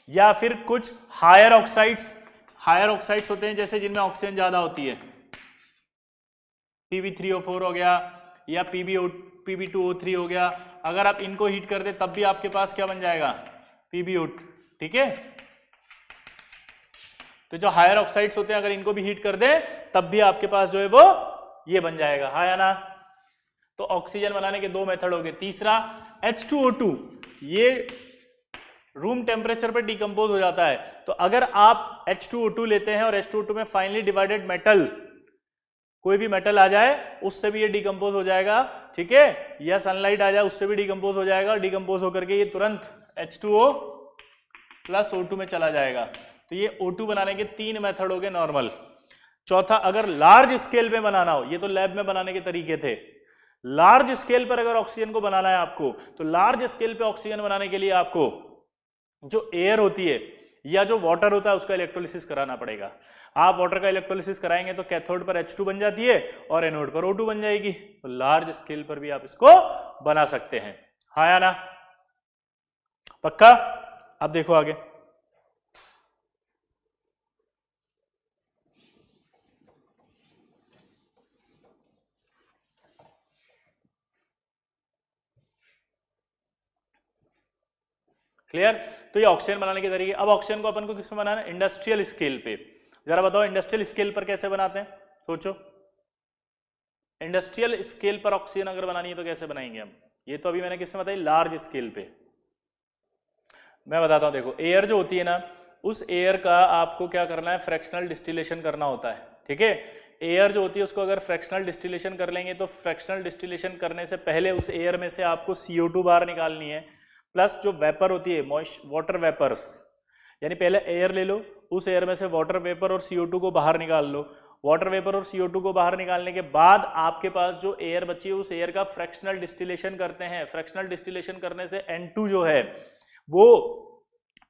या फिर कुछ हायर ऑक्साइड्स होते हैं जैसे जिनमें ऑक्सीजन ज्यादा होती है, Pb3O4 हो गया या Pb2O3 हो गया, अगर आप इनको हीट कर दे तब भी आपके पास क्या बन जाएगा, PbO2, ठीक है। तो जो हायर ऑक्साइड्स होते हैं अगर इनको भी हीट कर दे तब भी आपके पास जो है वो ये बन जाएगा, हाँ या ना। तो ऑक्सीजन बनाने के दो मेथड हो गए। तीसरा H2O2, ये रूम टेम्परेचर पर डिकम्पोज हो जाता है। तो अगर आप H2O2 लेते हैं और H2O2 में फाइनली डिवाइडेड मेटल, कोई भी मेटल आ जाए उससे भी ये डिकम्पोज हो जाएगा, ठीक है, या सनलाइट आ जाए उससे भी डिकम्पोज हो जाएगा, डिकम्पोज होकर के ये तुरंत H2O+O2 में चला जाएगा। तो ये O2 बनाने के तीन मेथड हो गए नॉर्मल। चौथा, अगर लार्ज स्केल पे बनाना हो, ये तो लैब में बनाने के तरीके थे, लार्ज स्केल पर अगर ऑक्सीजन को बनाना है आपको, तो लार्ज स्केल पे ऑक्सीजन बनाने के लिए आपको जो एयर होती है या जो वाटर होता है उसका इलेक्ट्रोलिसिस कराना पड़ेगा। आप वाटर का इलेक्ट्रोलिसिस कराएंगे तो कैथोड पर H2 बन जाती है और एनोड पर O2 बन जाएगी। तो लार्ज स्केल पर भी आप इसको बना सकते हैं, हाँ या ना, पक्का। अब देखो आगे, क्लियर। तो ये ऑक्सीजन बनाने के तरीके। अब ऑक्सीजन को अपन को किसमें बनाना है, इंडस्ट्रियल स्केल पे। जरा बताओ इंडस्ट्रियल स्केल पर कैसे बनाते हैं, सोचो। इंडस्ट्रियल स्केल पर ऑक्सीजन अगर बनानी है तो कैसे बनाएंगे हम, ये तो अभी मैंने किसमें बताई, लार्ज स्केल पे। मैं बताता हूं, देखो एयर जो होती है ना, उस एयर का आपको क्या करना है, फ्रैक्शनल डिस्टिलेशन करना होता है, ठीक है। एयर जो होती है उसको अगर फ्रैक्शनल डिस्टिलेशन कर लेंगे तो फ्रैक्शनल डिस्टिलेशन करने से पहले उस एयर में से आपको CO2 बाहर निकालनी है, प्लस जो वेपर होती है वाटर वेपर्स, यानी पहले एयर ले लो, उस एयर में से वाटर वेपर और CO2 को बाहर निकाल लो। वाटर वेपर और CO2 को बाहर निकालने के बाद आपके पास जो एयर बची है उस एयर का फ्रैक्शनल डिस्टिलेशन करते हैं। फ्रैक्शनल डिस्टिलेशन करने से N2 जो है वो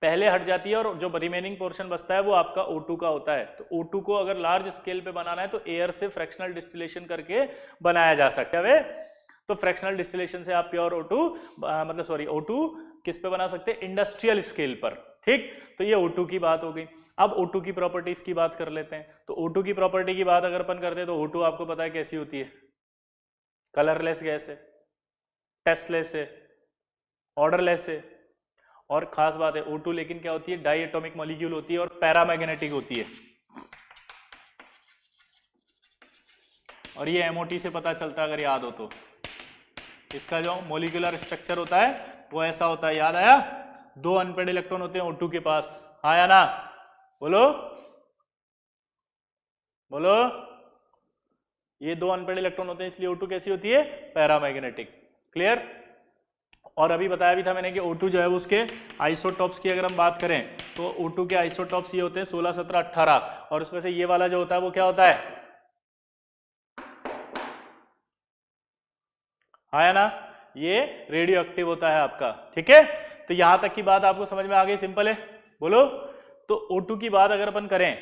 पहले हट जाती है और जो रिमेनिंग पोर्शन बचता है वो आपका O2 का होता है। तो O2 को अगर लार्ज स्केल पे बनाना है तो एयर से फ्रैक्शनल डिस्टिलेशन करके बनाया जा सकता है। तो फ्रैक्शनल डिस्टिलेशन से आप प्योर O2 किस पे बना सकते हैं, इंडस्ट्रियल स्केल पर, ठीक। तो ये O2 की बात हो गई। अब O2 की प्रॉपर्टीज की बात कर लेते हैं। तो O2 की प्रॉपर्टी की बात अगर अपन करते हैं तो O2 आपको पता है कैसी होती है, कलरलेस गैस है, टेस्टलेस है, ऑर्डरलेस है, और खास बात है O2 लेकिन क्या होती है, डाई एटॉमिक मॉलिक्यूल होती है और पैरामैग्नेटिक होती है। और ये MOT से पता चलता है अगर याद हो तो, इसका जो मॉलिक्यूलर स्ट्रक्चर होता है वो ऐसा होता है, याद आया, दो अनपेड इलेक्ट्रॉन होते हैं O2 के पास, हाँ या ना, बोलो बोलो। ये दो अनपेड इलेक्ट्रॉन होते हैं इसलिए O2 कैसी होती है, पैरामैग्नेटिक, क्लियर। और अभी बताया भी था मैंने कि O2 जो है उसके आइसोटॉप्स की अगर हम बात करें तो O2 के आइसोटॉप्स ये होते हैं 16, 17, 18, और उसमें से ये वाला जो होता है वो क्या होता है, हाँ या ना, ये रेडियो एक्टिव होता है आपका, ठीक है। तो यहां तक की बात आपको समझ में आ गई, सिंपल है, बोलो। तो O2 की बात अगर अपन करें,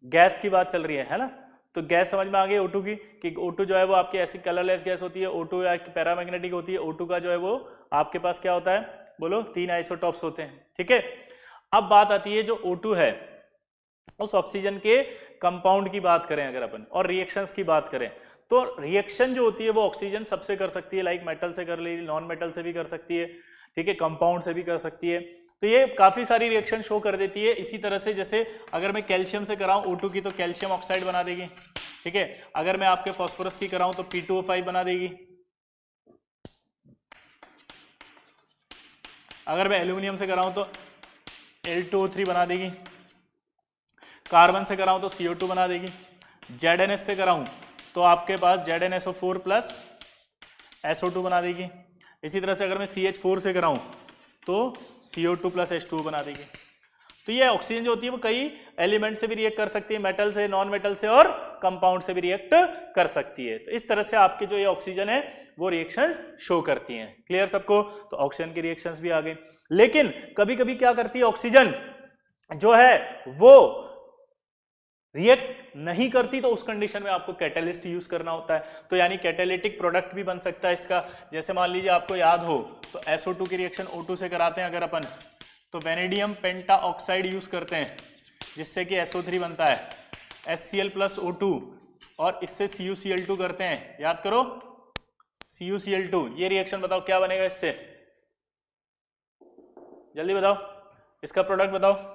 गैस की बात चल रही है ना, तो गैस समझ में आ गई O2 की, कि O2 जो है वो आपकी ऐसी कलरलेस गैस होती है, O2 या पैरामैग्नेटिक होती है। O2 का जो है वो आपके पास क्या होता है, बोलो 3 आइसोटॉप्स होते हैं, ठीक है। अब बात आती है जो O2 है उस ऑक्सीजन के कंपाउंड की बात करें अगर अपन, और रिएक्शंस की बात करें, तो रिएक्शन जो होती है वो ऑक्सीजन सबसे कर सकती है, लाइक मेटल से कर ली, नॉन मेटल से भी कर सकती है, ठीक है, कंपाउंड से भी कर सकती है। तो ये काफी सारी रिएक्शन शो कर देती है। इसी तरह से जैसे अगर मैं कैल्शियम से कराऊं O2 की तो कैल्शियम ऑक्साइड बना देगी, ठीक है। अगर मैं आपके फास्फोरस की कराऊं तो P2O5 बना देगी। अगर मैं एल्यूमिनियम से कराऊं तो L2O3 बना देगी। कार्बन से कराऊं तो CO2 बना देगी। ZnS से कराऊं तो आपके पास ZnSO4 प्लस SO2 बना देगी। इसी तरह से अगर मैं CH4 से कराऊं तो CO2 प्लस H2O बना देगी। तो ये ऑक्सीजन जो होती है वो कई एलिमेंट से भी रिएक्ट कर सकती है, मेटल से, नॉन मेटल से और कंपाउंड से भी रिएक्ट कर सकती है। तो इस तरह से आपके जो ये ऑक्सीजन है वो रिएक्शन शो करती हैं। क्लियर सबको? तो ऑक्सीजन की रिएक्शंस भी आ गई। लेकिन कभी कभी क्या करती है ऑक्सीजन जो है वो रिएक्ट नहीं करती, तो उस कंडीशन में आपको कैटेलिस्ट यूज करना होता है। तो यानी कैटेलिटिक प्रोडक्ट भी बन सकता है इसका। जैसे मान लीजिए आपको याद हो तो SO2 की रिएक्शन O2 से कराते हैं अगर अपन, तो वेनेडियम पेंटा ऑक्साइड यूज करते हैं जिससे कि SO3 बनता है, HCl प्लस O2, और इससे CuCl2 करते हैं। याद करो CuCl2, ये रिएक्शन बताओ क्या बनेगा इससे, जल्दी बताओ, इसका प्रोडक्ट बताओ।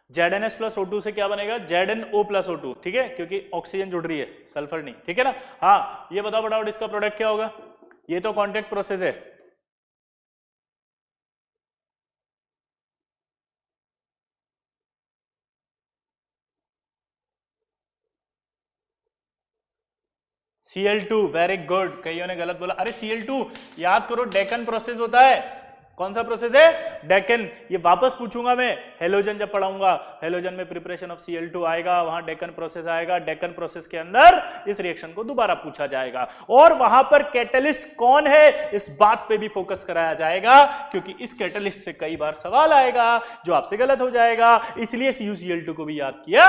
ZnS प्लस O2 से क्या बनेगा, ZnO प्लस O2, ठीक है, क्योंकि ऑक्सीजन जुड़ रही है, सल्फर नहीं, ठीक है ना। हाँ, ये बताओ फटाफट इसका प्रोडक्ट क्या होगा। ये तो कॉन्टैक्ट प्रोसेस है, Cl2, वेरी गुड। कईयों ने गलत बोला, अरे Cl2 याद करो डेकन प्रोसेस होता है। कौन सा प्रोसेस है, डेकन। ये वापस पूछूंगा मैं हेलोजन जब पढ़ाऊंगा, हेलोजन में प्रिपरेशन ऑफ Cl2 आएगा, वहां डेकन प्रोसेस आएगा, डेकन प्रोसेस के अंदर इस रिएक्शन को दोबारा पूछा जाएगा, और वहां पर कैटलिस्ट कौन है इस बात पे भी फोकस कराया जाएगा, क्योंकि इस कैटलिस्ट से कई बार सवाल आएगा जो आपसे गलत हो जाएगा। इसलिए CuCl2 को भी याद किया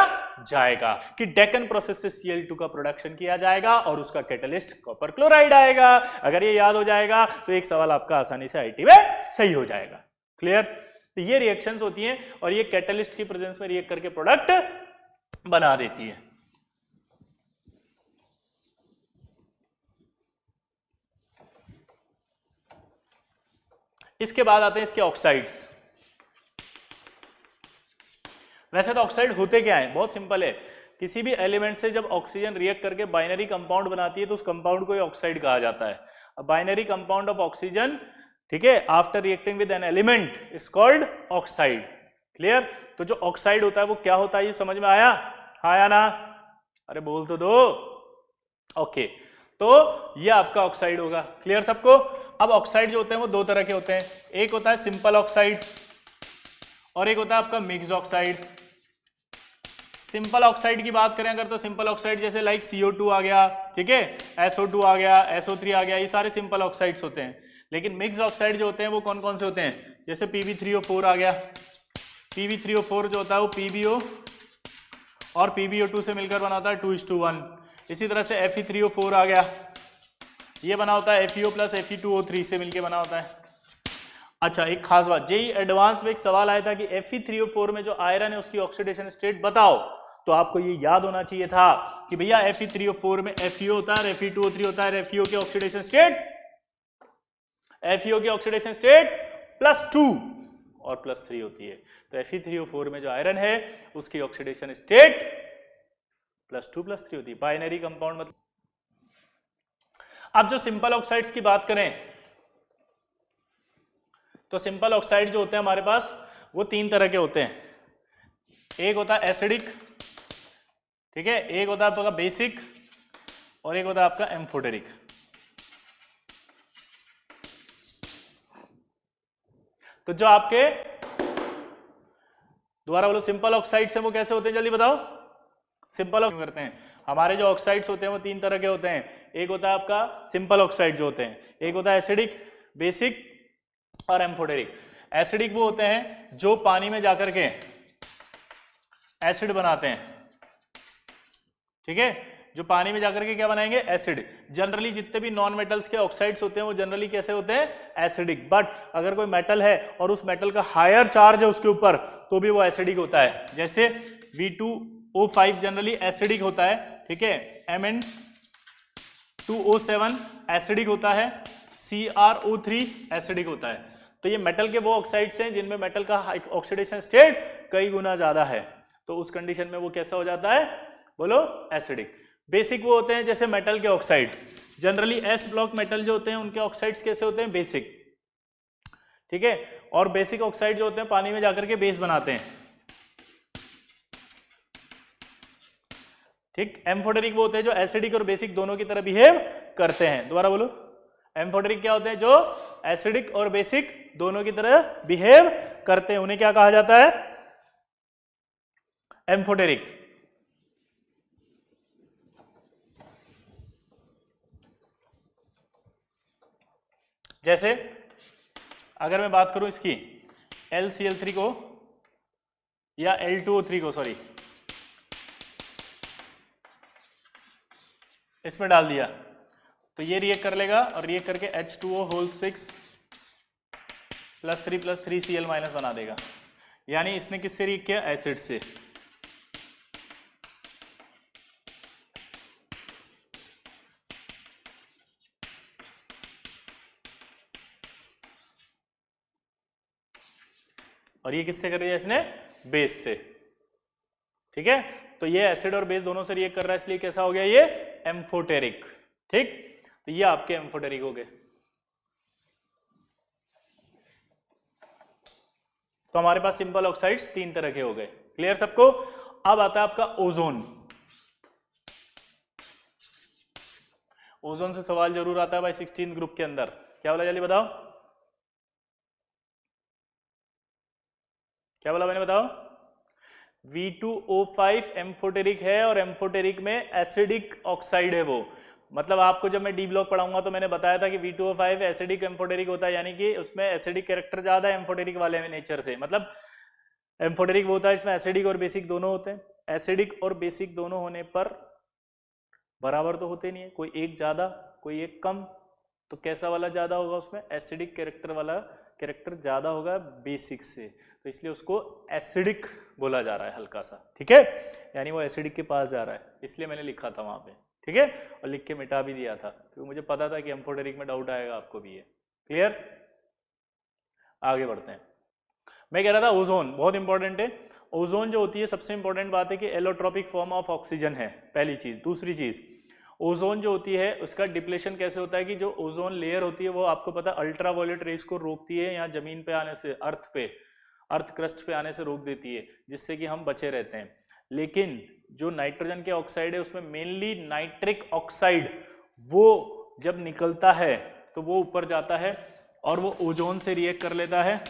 जाएगा कि डेकन प्रोसेस से Cl2 का प्रोडक्शन किया जाएगा और उसका कैटलिस्ट कॉपर क्लोराइड आएगा। अगर ये याद हो जाएगा तो एक सवाल आपका आसानी से आईटी में सही हो जाएगा। क्लियर? तो ये रिएक्शंस होती हैं और ये कैटलिस्ट की प्रेजेंस में रिएक्ट करके प्रोडक्ट बना देती है। इसके बाद आते हैं इसके ऑक्साइड्स। वैसे तो ऑक्साइड होते क्या है, बहुत सिंपल है। किसी भी एलिमेंट से जब ऑक्सीजन रिएक्ट करके बाइनरी कंपाउंड बनाती है तो उस कंपाउंड को ऑक्साइड कहा जाता है। बाइनरी कंपाउंड ऑफ ऑक्सीजन, ठीक है, after reacting with an element is called oxide. Clear? तो जो ऑक्साइड होता है वो क्या होता है, ये समझ में आया? आया ना? अरे बोल तो दो। ओके, तो ये आपका ऑक्साइड होगा। क्लियर सबको? अब ऑक्साइड जो होते हैं वो दो तरह के होते हैं, एक होता है सिंपल ऑक्साइड और एक होता है आपका मिक्स्ड ऑक्साइड। सिंपल ऑक्साइड की बात करें अगर तो सिंपल ऑक्साइड जैसे लाइक CO2 आ गया, ठीक है, SO2 आ गया, SO3 आ गया, ये सारे सिंपल ऑक्साइड्स होते हैं। लेकिन मिक्स ऑक्साइड जो होते हैं वो कौन कौन से होते हैं, जैसे PbO3 आ गया, PbO3 जो होता है वो PbO और PbO2 से मिलकर बनाता है 2:1। इसी तरह से Fe3O4 आ गया, ये बना होता है FeO प्लस Fe2O3 से मिलकर बना होता है। अच्छा, एक खास बात, जेई एडवांस में एक सवाल आया था कि Fe3O4 में जो आयरन है उसकी ऑक्सीडेशन स्टेट बताओ, तो आपको ये याद होना चाहिए था कि भैया Fe3O4 में FeO होता है, Fe2O3 होता है, FeO की ऑक्सीडेशन स्टेट, FeO की ऑक्सीडेशन स्टेट +2 और +3 होती है। तो Fe3O4 में जो आयरन है उसकी ऑक्सीडेशन स्टेट +2 +3 होती है, बाइनरी कंपाउंड मतलब। अब जो सिंपल ऑक्साइड्स की बात करें तो सिंपल ऑक्साइड जो होते हैं हमारे पास वो तीन तरह के होते हैं। एक होता है एसिडिक, ठीक है, एक होता है आपका बेसिक और एक होता है आपका एम्फोटेरिक। तो जो आपके, दोबारा बोलो, सिंपल ऑक्साइड से वो कैसे होते हैं, जल्दी बताओ। सिंपल करते हैं। हमारे जो ऑक्साइड्स होते हैं वो तीन तरह के होते हैं। एक होता है आपका सिंपल ऑक्साइड जो होते हैं, एक होता है एसिडिक, बेसिक और एम्फोटेरिक। एसिडिक वो होते हैं जो पानी में जाकर के एसिड बनाते हैं, ठीक है, जो पानी में जाकर के क्या बनाएंगे, एसिड। जनरली जितने भी नॉन मेटल्स के ऑक्साइड्स होते हैं वो जनरली कैसे होते हैं, एसिडिक। बट अगर कोई मेटल है और उस मेटल का हायर चार्ज है उसके ऊपर तो भी वो एसिडिक होता है। जैसे V2O5 जनरली एसिडिक होता है, ठीक है, Mn2O7 एसिडिक होता है, CrO3 एसिडिक होता है। तो ये मेटल के वो ऑक्साइड्स हैं जिनमें मेटल का ऑक्सीडेशन स्टेट कई गुना ज्यादा है, तो उस कंडीशन में वो कैसा हो जाता है, बोलो, एसिडिक। बेसिक वो होते हैं जैसे मेटल के oxide, generally S block metal जो होते हैं उनके ऑक्साइड्स कैसे होते हैं, बेसिक, ठीक है। और बेसिक ऑक्साइड जो होते हैं पानी में जाकर के बेस बनाते हैं, ठीक। एम्फोटेरिक वो होते हैं जो एसिडिक और बेसिक दोनों की तरह बिहेव करते हैं। दोबारा बोलो, एम्फोटेरिक क्या होते हैं, जो एसिडिक और बेसिक दोनों की तरह बिहेव करते हैं, उन्हें क्या कहा जाता है, एम्फोटेरिक। जैसे अगर मैं बात करूं इसकी LCl3 को या L2O3 को, सॉरी, इसमें डाल दिया तो ये रिएक्ट कर लेगा और रिएक्ट करके H2O6 +3 + 3Cl- बना देगा। यानी इसने किससे रिएक्ट किया, एसिड से। और ये किससे कर रही है, इसने बेस से, ठीक है। तो ये एसिड और बेस दोनों से रिएक्ट कर रहा है, इसलिए कैसा हो गया, ये एम्फोटेरिक, ठीक। तो ये आपके एम्फोटेरिक हो गए। तो हमारे पास सिंपल ऑक्साइड्स तीन तरह के हो गए, क्लियर सबको। अब आता है आपका ओजोन। ओजोन से सवाल जरूर आता है भाई 16 ग्रुप के अंदर। क्या बोला, जल्दी बताओ, क्या बोला मैंने, बताओ। V2O5 एम्फोटेरिक है और एम्फोटेरिक में एसिडिक ऑक्साइड है वो। मतलब आपको जब मैं डी ब्लॉक पढ़ाऊंगा तो मैंने बताया था कि V2O5 एसिडिक एम्फोटेरिक होता है, यानी कि उसमें एसिडिक कैरेक्टर ज्यादा है एम्फोटेरिक वाले में नेचर से। मतलब एम्फोटेरिक वो होता है इसमें एसिडिक और बेसिक दोनों होते हैं। एसिडिक और बेसिक दोनों होने पर बराबर तो होते नहीं है, कोई एक ज्यादा कोई एक कम। तो कैसा वाला ज्यादा होगा, उसमें एसिडिक कैरेक्टर वाला कैरेक्टर ज्यादा होगा बेसिक से, तो इसलिए उसको एसिडिक बोला जा रहा है हल्का सा, ठीक है। यानी वो एसिडिक के पास जा रहा है, इसलिए मैंने लिखा था वहां पे, ठीक है, और लिख के मिटा भी दिया था क्योंकि मुझे पता था कि एम्फोटेरिक में डाउट आएगा आपको भी। ये क्लियर। आगे बढ़ते हैं। मैं कह रहा था ओजोन बहुत इंपॉर्टेंट है। ओजोन जो होती है, सबसे इंपॉर्टेंट बात है कि एलोट्रोपिक फॉर्म ऑफ ऑक्सीजन है, पहली चीज। दूसरी चीज, ओजोन जो होती है उसका डिप्लेशन कैसे होता है कि जो ओजोन लेयर होती है वो आपको पता है अल्ट्रावायलेट रेस को रोकती है, यहाँ जमीन पे आने से, अर्थ क्रस्ट पे आने से रोक देती है, जिससे कि हम बचे रहते हैं। लेकिन जो नाइट्रोजन के ऑक्साइड है उसमें मेनली नाइट्रिक ऑक्साइड, वो जब निकलता है तो वो ऊपर जाता है और वो ओजोन से रिएक्ट कर लेता है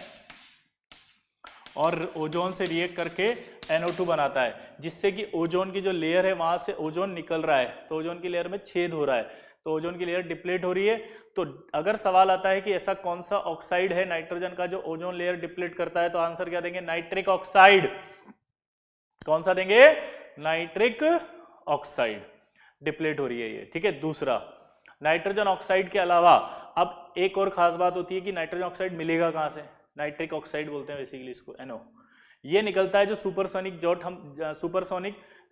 और ओजोन से रिएक्ट करके NO2 बनाता है, जिससे कि ओजोन की जो लेयर है वहां से ओजोन निकल रहा है, तो ओजोन की लेयर में छेद हो रहा है, तो ओजोन की लेयर डिप्लेट हो रही है। तो अगर सवाल आता है कि ऐसा कौन सा ऑक्साइड है नाइट्रोजन का जो ओजोन लेयर डिप्लेट करता है, तो आंसर क्या देंगे, नाइट्रिक ऑक्साइड। कौन सा देंगे, नाइट्रिक ऑक्साइड डिप्लेट हो रही है ये, ठीक है। दूसरा, नाइट्रोजन ऑक्साइड के अलावा अब एक और खास बात होती है कि नाइट्रोजन ऑक्साइड मिलेगा कहां से, नाइट्रिक ऑक्साइड बोलते हैं बेसिकली इसको, NO। ये निकलता है जो सुपरसोनिक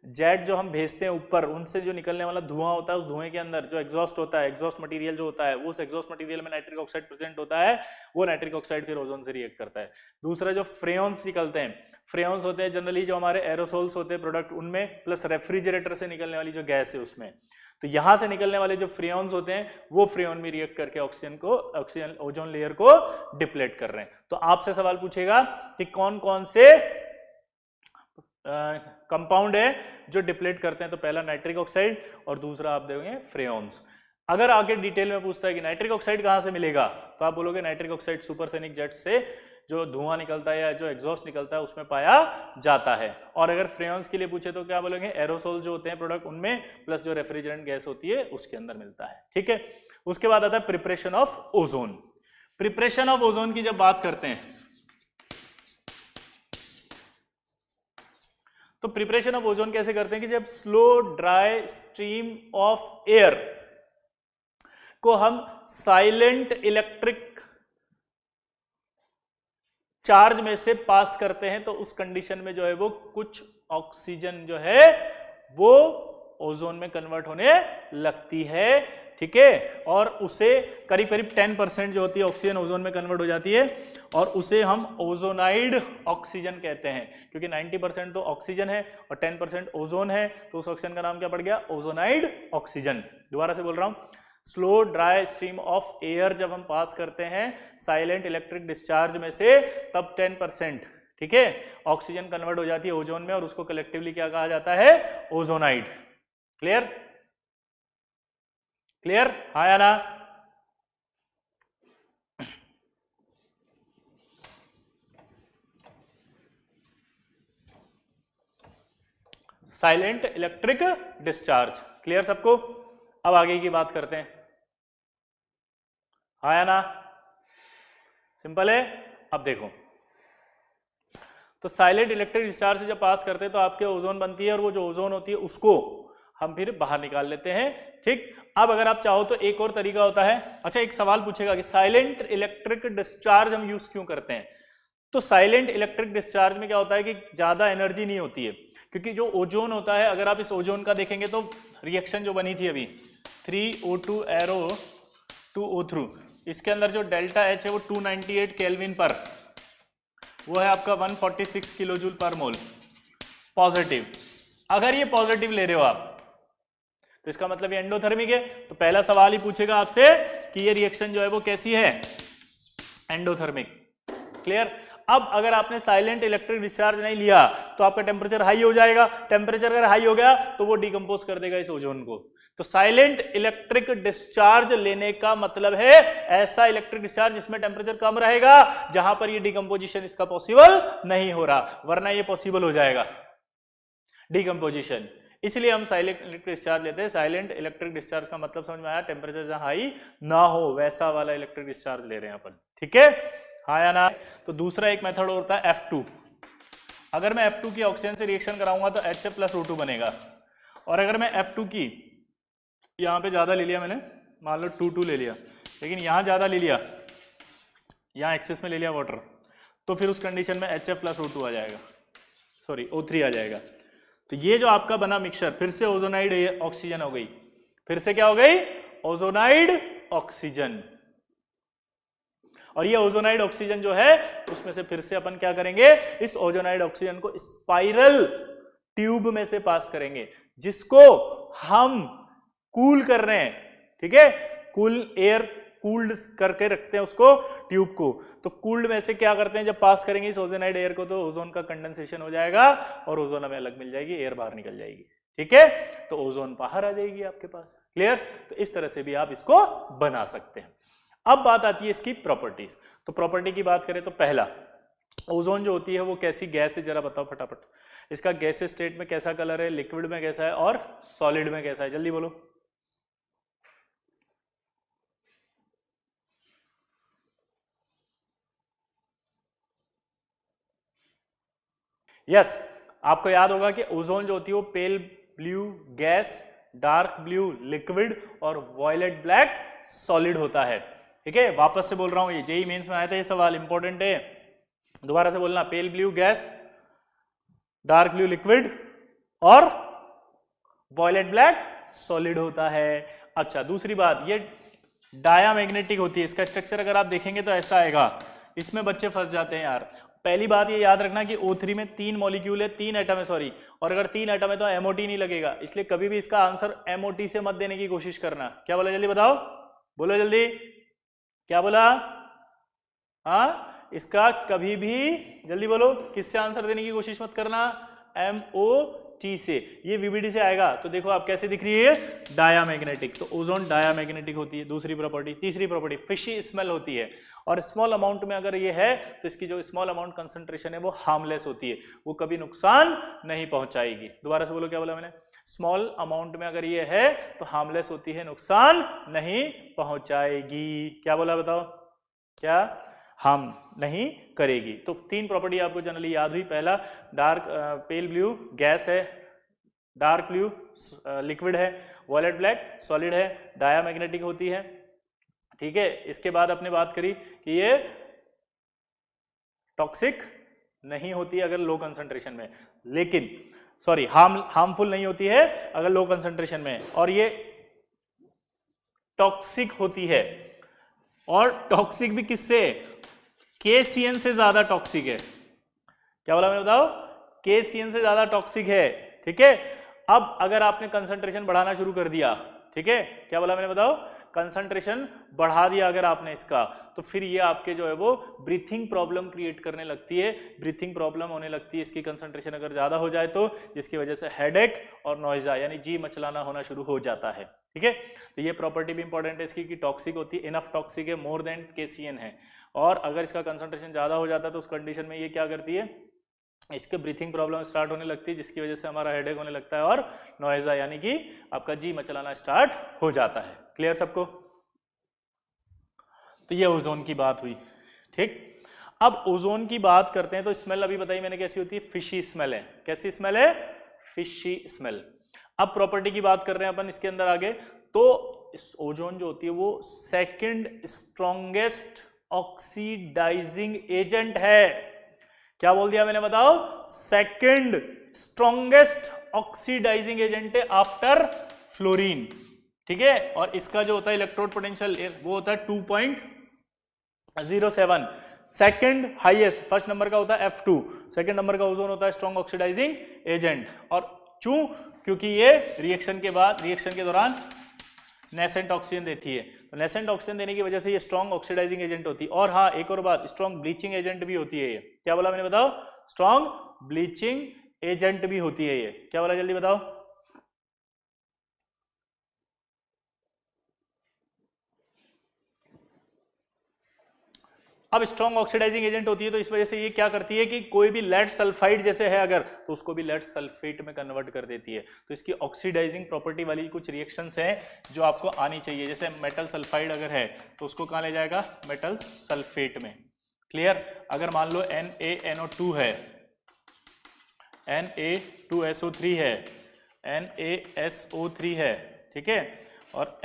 जेट जो हम भेजते हैं ऊपर, उनसे जो निकलने वाला धुआं होता है, उस धुएं के अंदर जो एग्जॉस्ट होता है, एग्जॉस्ट मटेरियल जो होता है, वो उस एग्जॉस्ट मटेरियल में नाइट्रिक ऑक्साइड प्रेजेंट होता है, वो नाइट्रिक ऑक्साइड फिर ओजोन से रिएक्ट करता है। दूसरा, जो फ्रेयॉन्स निकलते हैं, फ्रेयॉन्स होते हैं जनरली जो हमारे एरोसोल्स होते हैं प्रोडक्ट उनमें, प्लस रेफ्रिजरेटर से निकलने वाली जो गैस है उसमें। तो यहां से निकलने वाले जो फ्रेयॉन्स होते हैं वो फ्रेयॉन में रिएक्ट करके ऑक्सीजन ओजोन लेयर को डिप्लेट कर रहे हैं। तो आपसे सवाल पूछेगा कि कौन कौन से कंपाउंड है जो डिप्लेट करते हैं, तो पहला नाइट्रिक ऑक्साइड और दूसरा आप देंगे फ्रेयॉन्स। अगर आगे डिटेल में पूछता है कि नाइट्रिक ऑक्साइड कहां से मिलेगा, तो आप बोलोगे नाइट्रिक ऑक्साइड सुपरसोनिक जेट से जो धुआं निकलता है या जो एग्जॉस्ट निकलता है उसमें पाया जाता है। और अगर फ्रेयॉन्स के लिए पूछे तो क्या बोलेंगे, एरोसोल जो होते हैं प्रोडक्ट उनमें, प्लस जो रेफ्रिजरेंट गैस होती है उसके अंदर मिलता है। ठीक है, उसके बाद आता है preparation of ozone. Preparation of ozone की जब बात करते हैं तो प्रिपरेशन ऑफ ओजोन कैसे करते हैं कि जब slow dry stream of air को हम साइलेंट इलेक्ट्रिक चार्ज में से पास करते हैं तो उस कंडीशन में जो है वो कुछ ऑक्सीजन जो है वो ओजोन में कन्वर्ट होने लगती है। ठीक है, और उसे करीब करीब 10% जो होती है ऑक्सीजन ओजोन में कन्वर्ट हो जाती है और उसे हम ओजोनाइड ऑक्सीजन कहते हैं, क्योंकि 90% तो ऑक्सीजन है और 10% ओजोन है, तो उस ऑक्सीजन का नाम क्या पड़ गया, ओजोनाइड ऑक्सीजन। दोबारा से बोल रहा हूं, slow dry stream of air जब हम पास करते हैं साइलेंट इलेक्ट्रिक डिस्चार्ज में से, तब 10% ठीक है ऑक्सीजन कन्वर्ट हो जाती है ओजोन में और उसको कलेक्टिवली क्या कहा जाता है, ओजोनाइड। क्लियर? क्लियर? हाँ या ना? Silent electric discharge. क्लियर सबको? अब आगे की बात करते हैं। हाँ या ना? सिंपल है। अब देखो, तो साइलेंट इलेक्ट्रिक डिस्चार्ज से जब पास करते हैं तो आपके ओजोन बनती है और वो जो ओजोन होती है उसको हम फिर बाहर निकाल लेते हैं। ठीक, अब अगर आप चाहो तो एक और तरीका होता है। अच्छा, एक सवाल पूछेगा कि साइलेंट इलेक्ट्रिक डिस्चार्ज हम यूज क्यों करते हैं? तो साइलेंट इलेक्ट्रिक डिस्चार्ज में क्या होता है कि ज्यादा एनर्जी नहीं होती है, क्योंकि जो ओजोन होता है, अगर आप इस ओजोन का देखेंगे तो रिएक्शन जो बनी थी अभी 3O2 एरो 2O3, इसके अंदर जो डेल्टा एच है वो 298 केल्विन पर, वो है आपका 146 किलो जूल पर मोल पॉजिटिव। अगर ये पॉजिटिव ले रहे हो आप तो इसका मतलब ये एंडोथर्मिक है। तो पहला सवाल ही पूछेगा आपसे कि ये रिएक्शन जो है वो कैसी है, एंडोथर्मिक। क्लियर? अब अगर आपने साइलेंट इलेक्ट्रिक डिस्चार्ज नहीं लिया तो आपका टेम्परेचर हाई हो जाएगा। टेम्परेचर अगर हाई हो गया तो वो डिकम्पोज कर देगा इस ओजोन को। तो साइलेंट इलेक्ट्रिक डिस्चार्ज लेने का मतलब है ऐसा इलेक्ट्रिक डिस्चार्ज जिसमें टेम्परेचर कम रहेगा, जहां पर ये डिकम्पोजिशन इसका पॉसिबल नहीं हो रहा, वरना ये पॉसिबल हो जाएगा डिकम्पोजिशन। इसलिए हम साइलेंट इलेक्ट्रिक डिस्चार्ज लेते हैं। साइलेंट इलेक्ट्रिक डिस्चार्ज का मतलब समझ में आया, टेम्परेचर जहां हाई ना हो वैसा वाला इलेक्ट्रिक डिस्चार्ज ले रहे हैं अपन। ठीक है, हाँ या ना? तो दूसरा एक मेथड होता है F2। अगर मैं F2 की ऑक्सीजन से रिएक्शन कराऊंगा तो HF+O2 बनेगा, और अगर मैं F2 की यहां पे ज्यादा ले लिया मैंने, मान लो 2 ले लिया, लेकिन यहां ज्यादा ले लिया, यहां एक्सेस में ले लिया वाटर, तो फिर उस कंडीशन में HF+O2 आ जाएगा, सॉरी O3 आ जाएगा। तो ये जो आपका बना मिक्सचर फिर से ओजोनाइड ऑक्सीजन हो गई, फिर से क्या हो गई, ओजोनाइड ऑक्सीजन। और ये ओजोनाइड ऑक्सीजन जो है उसमें से फिर से अपन क्या करेंगे, इस ओजोनाइड ऑक्सीजन को स्पाइरल ट्यूब में से पास करेंगे, जिसको हम कूल कर रहे हैं। ठीक है, कूल एयर कूल्ड करके रखते हैं उसको ट्यूब को। तो कूल्ड में से क्या करते हैं, जब पास करेंगे इस ओजोनाइड एयर को तो ओजोन का कंडेंसेशन हो जाएगा और ओजोन हमें अलग मिल जाएगी, एयर बाहर निकल जाएगी। ठीक है, तो ओजोन बाहर आ जाएगी आपके पास। क्लियर? तो इस तरह से भी आप इसको बना सकते हैं। अब बात आती है इसकी प्रॉपर्टीज। तो प्रॉपर्टी की बात करें तो पहला, ओजोन जो होती है वो कैसी गैस है, जरा बताओ फटाफट। इसका गैसेस स्टेट में कैसा कलर है, लिक्विड में कैसा है और सॉलिड में कैसा है, जल्दी बोलो। यस, आपको याद होगा कि ओजोन जो होती है वो pale blue gas, dark blue liquid और वॉयलेट ब्लैक सॉलिड होता है। ठीक है, वापस से बोल रहा हूं, ये जेईई मेंस में आया था ये सवाल, इंपॉर्टेंट है, दोबारा से बोलना, pale blue gas, dark blue liquid और वॉयलेट ब्लैक सॉलिड होता है। अच्छा, दूसरी बात, ये डायामैग्नेटिक होती है। इसका स्ट्रक्चर अगर आप देखेंगे तो ऐसा आएगा, इसमें बच्चे फंस जाते हैं यार। पहली बात ये याद रखना कि O3 में 3 मॉलिक्यूल है, 3 एटम है, सॉरी, और अगर 3 एटम है तो MOT नहीं लगेगा, इसलिए कभी भी इसका आंसर MOT से मत देने की कोशिश करना। क्या बोला, जल्दी बताओ, बोलो जल्दी, क्या बोला? हाँ, इसका कभी भी जल्दी बोलो, किससे आंसर देने की कोशिश मत करना, MOT टी से, ये वीबीडी से आएगा तो देखो आप कैसे दिख रही है, डायामैग्नेटिक। तो ओजोन डायामैग्नेटिक होती है, दूसरी प्रॉपर्टी। तीसरी प्रॉपर्टी फिशी स्मेल होती है, और स्मॉल अमाउंट में अगर ये है तो इसकी जो स्मॉल अमाउंट कंसंट्रेशन है वो हार्मलेस होती है, वो कभी नुकसान नहीं पहुंचाएगी। दोबारा से बोलो, क्या बोला मैंने, स्मॉल अमाउंट में अगर ये है तो हार्मलेस होती है, नुकसान नहीं पहुंचाएगी। क्या बोला बताओ, क्या हार्म नहीं करेगी। तो तीन प्रॉपर्टी आपको जनरली याद हुई। पहला डार्क पेल ब्लू गैस है, डार्क ब्लू लिक्विड है, वॉयलेट ब्लैक सॉलिड है, डायामैग्नेटिक होती है। ठीक है, इसके बाद आपने बात करी कि ये टॉक्सिक नहीं होती अगर लो कंसंट्रेशन में, लेकिन सॉरी हार्मफुल नहीं होती है अगर लो कंसंट्रेशन में, और ये टॉक्सिक होती है। और टॉक्सिक भी किससे, KCN से ज्यादा टॉक्सिक है। क्या बोला मैंने बताओ, KCN से ज्यादा टॉक्सिक है। ठीक है, अब अगर आपने कंसंट्रेशन बढ़ाना शुरू कर दिया, ठीक है, क्या बोला मैंने बताओ, कंसंट्रेशन बढ़ा दिया अगर आपने इसका, तो फिर ये आपके जो है वो ब्रीथिंग प्रॉब्लम क्रिएट करने लगती है। ब्रीथिंग प्रॉब्लम होने लगती है इसकी कंसंट्रेशन अगर ज्यादा हो जाए तो, जिसकी वजह से हेडेक और नॉइजा यानी जी मचलाना होना शुरू हो जाता है। ठीक है, तो ये प्रॉपर्टी भी इंपॉर्टेंट है इसकी कि टॉक्सिक होती है, इनफ टॉक्सिक है, मोर देन KCN है। और अगर इसका कंसंट्रेशन ज्यादा हो जाता है तो उस कंडीशन में ये क्या करती है, इसके ब्रीथिंग प्रॉब्लम स्टार्ट होने लगती है, जिसकी वजह से हमारा हेडेक होने लगता है और नॉइजा यानी कि आपका जी मचलाना स्टार्ट हो जाता है। क्लियर सबको? तो ये ओजोन की बात हुई। ठीक, अब ओजोन की बात करते हैं तो स्मेल अभी बताई मैंने कैसी होती है, फिशी स्मेल है। कैसी स्मेल है, फिशी स्मेल। अब प्रॉपर्टी की बात कर रहे हैं अपन इसके अंदर आगे। तो इस ओजोन जो होती है वो सेकंड स्ट्रॉन्गेस्ट ऑक्सीडाइजिंग एजेंट है। क्या बोल दिया मैंने बताओ, सेकंड स्ट्रॉन्गेस्ट ऑक्सीडाइजिंग एजेंट है आफ्टर फ्लोरीन। ठीक है, और इसका जो होता है इलेक्ट्रोड पोटेंशियल वो होता है 2.07। सेकंड हाईएस्ट, फर्स्ट नंबर का होता है F2, सेकंड नंबर का ओजोन होता है स्ट्रॉन्ग ऑक्सीडाइजिंग एजेंट। और क्योंकि ये रिएक्शन के बाद, रिएक्शन के दौरान नेसेंट ऑक्सीजन देती है, तो नेसेंट ऑक्सीजन देने की वजह से ये स्ट्रॉन्ग ऑक्सीडाइजिंग एजेंट होती है। और हाँ, एक और बात, स्ट्रॉन्ग ब्लीचिंग एजेंट भी होती है ये। क्या बोला मैंने बताओ, स्ट्रॉन्ग ब्लीचिंग एजेंट भी होती है ये। क्या बोला जल्दी बताओ, अब स्ट्रॉन्ग ऑक्सीडाइजिंग एजेंट होती है तो इस वजह से ये क्या करती है कि कोई भी लेड सल्फाइड जैसे है अगर, तो उसको भी लेड सल्फेट में कन्वर्ट कर देती है। तो इसकी ऑक्सीडाइजिंग प्रॉपर्टी वाली कुछ रिएक्शंस हैं जो आपको आनी चाहिए। जैसे मेटल सल्फाइड अगर है तो उसको कहाँ ले जाएगा, मेटल सल्फेट में। क्लियर? अगर मान लो NaNO2 है, Na2SO3 है, NaSO3 है, ठीक है, और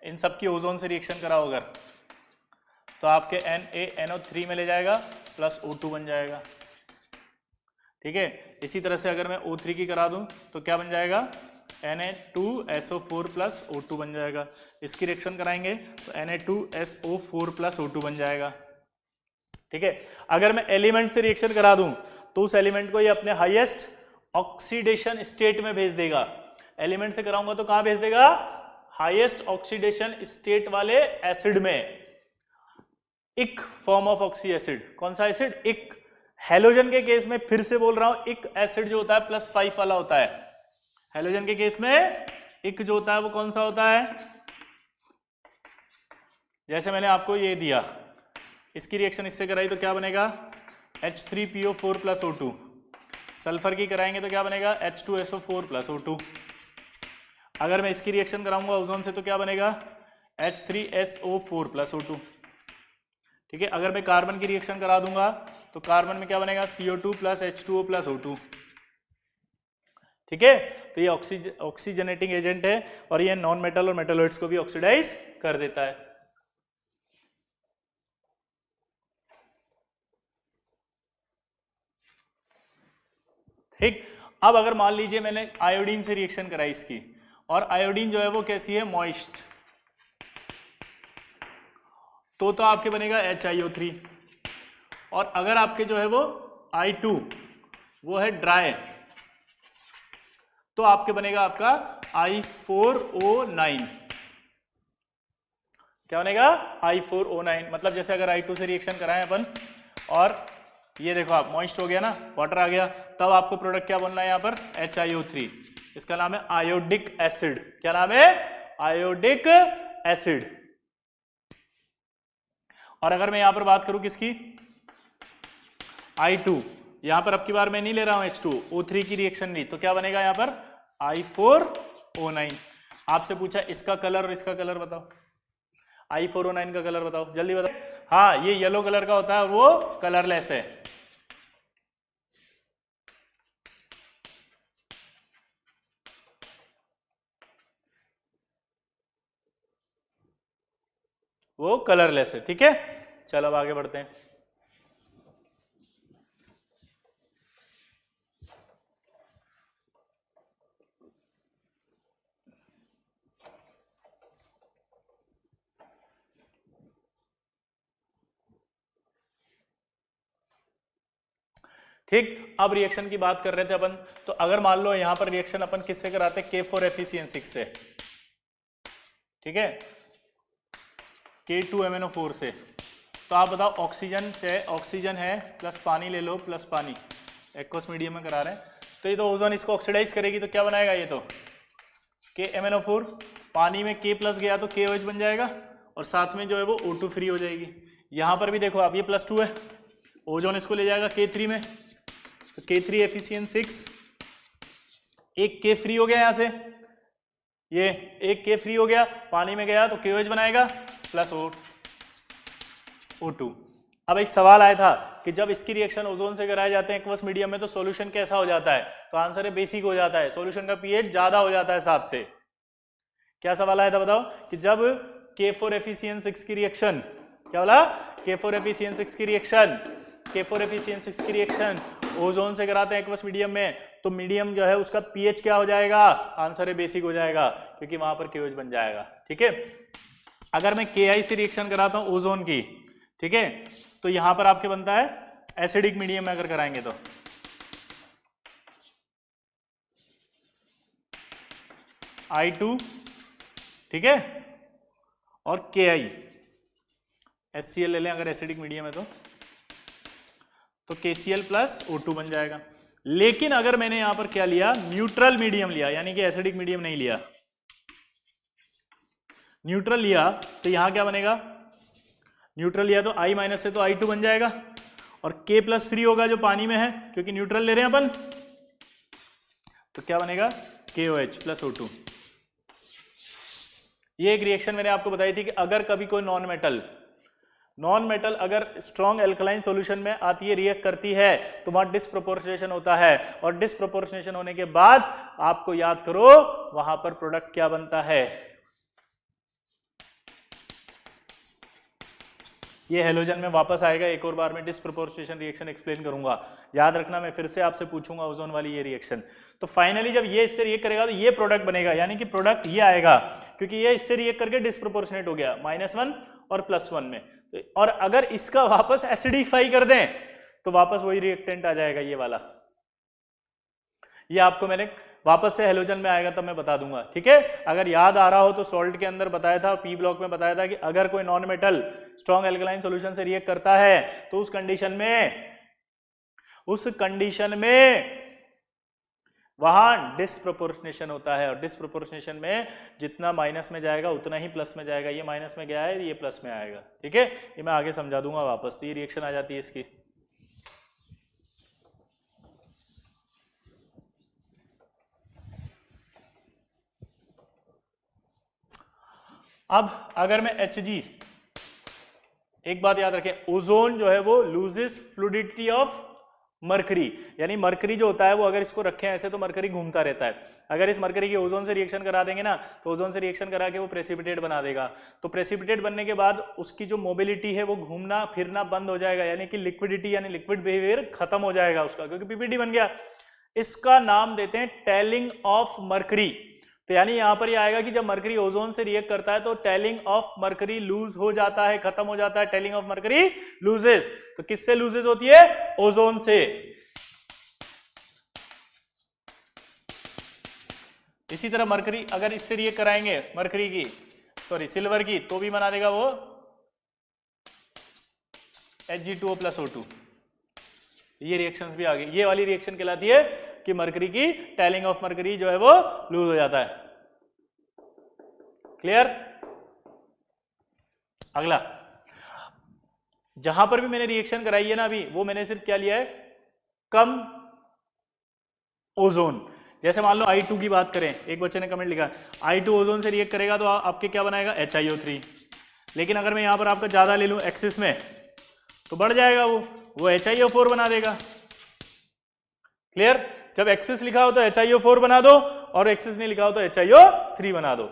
इन सब की ओजोन से रिएक्शन कराओ अगर, तो आपके NaNO3 में ले जाएगा प्लस O2 बन जाएगा। ठीक है, इसी तरह से अगर मैं O3 की करा दूं तो क्या बन जाएगा, Na2SO4 प्लस O2 बन जाएगा। इसकी रिएक्शन कराएंगे तो Na2SO4 प्लस O2 बन जाएगा। ठीक है, अगर मैं एलिमेंट से रिएक्शन करा दूं तो उस एलिमेंट को ये अपने हाईएस्ट ऑक्सीडेशन स्टेट में भेज देगा। एलिमेंट से कराऊंगा तो कहां भेज देगा, हाईएस्ट ऑक्सीडेशन स्टेट वाले एसिड में। इक फॉर्म ऑफ ऑक्सी एसिड, कौन सा एसिड, इक। हेलोजन के केस में फिर से बोल रहा हूं, इक एसिड जो होता है +5 वाला होता है। हेलोजन के केस में इक जो होता है वो कौन सा होता है, जैसे मैंने आपको ये दिया, इसकी रिएक्शन इससे कराई तो क्या बनेगा, H3PO4 प्लस O2। सल्फर की कराएंगे तो क्या बनेगा, H2SO4 प्लस O2। अगर मैं इसकी रिएक्शन कराऊंगा ओजोन से तो क्या बनेगा, H3SO4 प्लस O2। ठीक है, अगर मैं कार्बन की रिएक्शन करा दूंगा तो कार्बन में क्या बनेगा, CO2 plus H2O plus O2। ठीक है, तो ये ऑक्सीजनेटिंग एजेंट है और ये नॉन मेटल और मेटलॉइड्स को भी ऑक्सीडाइज कर देता है। ठीक, अब अगर मान लीजिए मैंने आयोडीन से रिएक्शन कराई इसकी, और आयोडीन जो है वो कैसी है, मॉइस्ट, तो आपके बनेगा HiO3। और अगर आपके जो है वो I2 वो है ड्राई, तो आपके बनेगा आपका I4O9। क्या बनेगा I4O9, मतलब जैसे अगर I2 से रिएक्शन कराएं अपन और ये देखो आप मॉइस्ट हो गया ना, वाटर आ गया, तब आपको प्रोडक्ट क्या बनना है यहाँ पर HiO3, इसका नाम है आयोडिक एसिड। क्या नाम है? Iodic acid. और अगर मैं यहां पर बात करूं किसकी, I2, यहां पर अब की बार मैं नहीं ले रहा हूं H2, O3 की रिएक्शन ली, तो क्या बनेगा यहां पर I4O9। आपसे पूछा इसका कलर और इसका कलर बताओ, I4O9 का कलर बताओ, जल्दी बताओ। हाँ, ये येलो कलर का होता है, वो कलरलेस है। वो कलरलेस है, ठीक है। चलो अब आगे बढ़ते हैं। ठीक, अब रिएक्शन की बात कर रहे थे अपन, तो अगर मान लो यहां पर रिएक्शन अपन किससे कराते हैं, K4FeCN6 से, ठीक है, K2MnO4 से। तो आप बताओ ऑक्सीजन से, ऑक्सीजन है प्लस पानी ले लो प्लस पानी, एक्वस मीडियम में करा रहे हैं, तो ये तो ओजोन इसको ऑक्सीडाइज करेगी, तो क्या बनाएगा ये तो KMnO4, पानी में K प्लस गया तो KOH बन जाएगा, और साथ में जो है वो O2 फ्री हो जाएगी। यहां पर भी देखो आप, ये +2 है, ओजोन इसको ले जाएगा K3 में, तो K3FeCN6, एक K फ्री हो गया यहां से, ये एक K फ्री हो गया, पानी में गया तो KOH बनाएगा प्लस O2। अब एक सवाल आया था कि जब इसकी रिएक्शन ओजोन से कराए जाते हैं एक्वस मीडियम में, तो सॉल्यूशन कैसा हो जाता है, तो आंसर है बेसिक हो जाता है, सॉल्यूशन का पीएच ज्यादा हो जाता है 7 से। क्या सवाल आया था बताओ, कि जब K4FeCN6 की रिएक्शन, क्या बोला, K4FeCN6 की रिएक्शन, K4FeCN6 की रिएक्शन ओजोन से कराते हैं एक्वस मीडियम में, तो मीडियम जो है उसका पीएच क्या हो जाएगा, आंसर है बेसिक हो जाएगा, क्योंकि वहां पर KOH बन जाएगा, ठीक है। अगर मैं Ki से रिएक्शन कराता हूं ओजोन की, ठीक है, तो यहां पर आपके बनता है एसिडिक मीडियम में अगर कराएंगे तो I2, ठीक है, और Ki, HCl ले लें अगर एसिडिक मीडियम है तो KCl प्लस O2 बन जाएगा। लेकिन अगर मैंने यहां पर क्या लिया, न्यूट्रल मीडियम लिया, यानी कि एसिडिक मीडियम नहीं लिया, न्यूट्रल लिया, तो यहां क्या बनेगा, न्यूट्रल लिया तो I माइनस से तो I2 बन जाएगा, और K प्लस फ्री होगा जो पानी में है, क्योंकि न्यूट्रल ले रहे हैं अपन, तो क्या बनेगा KOH प्लस O2। ये एक रिएक्शन मैंने आपको बताई थी कि अगर कभी कोई नॉन मेटल अगर स्ट्रॉन्ग एल्कलाइन सॉल्यूशन में आती है, रिएक्ट करती है, तो वहां डिस्प्रोपोर्शनेशन होता है, और डिस्प्रोपोर्शनेशन होने के बाद आपको याद करो वहां पर प्रोडक्ट क्या बनता है, ये हेलोजन में वापस आएगा, एक और बार में डिस्प्रोपोर्शनेशन रिएक्शन एक्सप्लेन करूंगा, याद रखना, मैं फिर से आपसे पूछूंगा ओजोन वाली ये रिएक्शन। तो फाइनली जब ये इससे रिएक्ट करेगा तो ये प्रोडक्ट बनेगा, यानी कि प्रोडक्ट ये आएगा, क्योंकि ये इससे रिएक्ट करके डिस्प्रोपोर्शनेट हो गया -1 और +1 में, और अगर इसका वापस एसिडिफाई कर दें तो वापस वही रिएक्टेंट आ जाएगा, ये वाला। ये आपको मैंने वापस से हेलोजन में आएगा तब मैं बता दूंगा, ठीक है। अगर याद आ रहा हो तो सॉल्ट के अंदर बताया था, पी ब्लॉक में बताया था कि अगर कोई non metal strong alkaline solution से रिएक्ट करता है तो उस कंडीशन में वहां डिस्प्रोपोर्शनेशन होता है, और डिस्प्रोपोर्शनेशन में जितना माइनस में जाएगा उतना ही प्लस में जाएगा, ये माइनस में गया है, ये प्लस में आएगा, ठीक है। ये मैं आगे समझा दूंगा वापस, तो ये रिएक्शन आ जाती है इसकी। अब अगर मैं Hg, एक बात याद रखें, ओजोन जो है वो लूजेस फ्लूइडिटी ऑफ मरकरी, यानी मरकरी जो होता है वो अगर इसको रखें ऐसे तो मरकरी घूमता रहता है, अगर इस मरकरी की ओजोन से रिएक्शन करा देंगे ना, तो ओजोन से रिएक्शन करा के वो प्रेसिपिटेट बना देगा, तो प्रेसिपिटेट बनने के बाद उसकी जो मोबिलिटी है वो घूमना फिरना बंद हो जाएगा, यानी कि लिक्विडिटी यानी लिक्विड बिहेवियर खत्म हो जाएगा उसका, क्योंकि पीपीटी बन गया। इसका नाम देते हैं टेलिंग ऑफ मरकरी। तो यानी यहां पर ये आएगा कि जब मरकरी ओजोन से रिएक्ट करता है तो टेलिंग ऑफ मरकरी लूज हो जाता है, खत्म हो जाता है, टेलिंग ऑफ मरकरी लूजेस। तो किससे लूजेस होती है, ओजोन से। इसी तरह मरकरी अगर इससे रिएक्ट कराएंगे मरकरी की, सॉरी सिल्वर की, तो भी बना देगा वो Hg2O + O2। ये रिएक्शंस भी आ गई। ये वाली रिएक्शन कहलाती है कि मरकरी की टैलिंग ऑफ मरकरी जो है वो लूज हो जाता है। क्लियर? अगला, जहां पर भी मैंने रिएक्शन कराई है ना अभी, वो मैंने सिर्फ क्या लिया है, कम ओजोन। जैसे मान लो I2 की बात करें, एक बच्चे ने कमेंट लिखा I2 ओजोन से रिएक्ट करेगा तो आपके क्या बनाएगा, HiO3। लेकिन अगर मैं यहां पर आपका ज्यादा ले लूं एक्सिस में तो बढ़ जाएगा, वो HiO4 बना देगा। क्लियर? जब एक्सिस लिखा हो तो HiO4 बना दो, और एक्सिस नहीं लिखा हो तो HiO3 बना दो।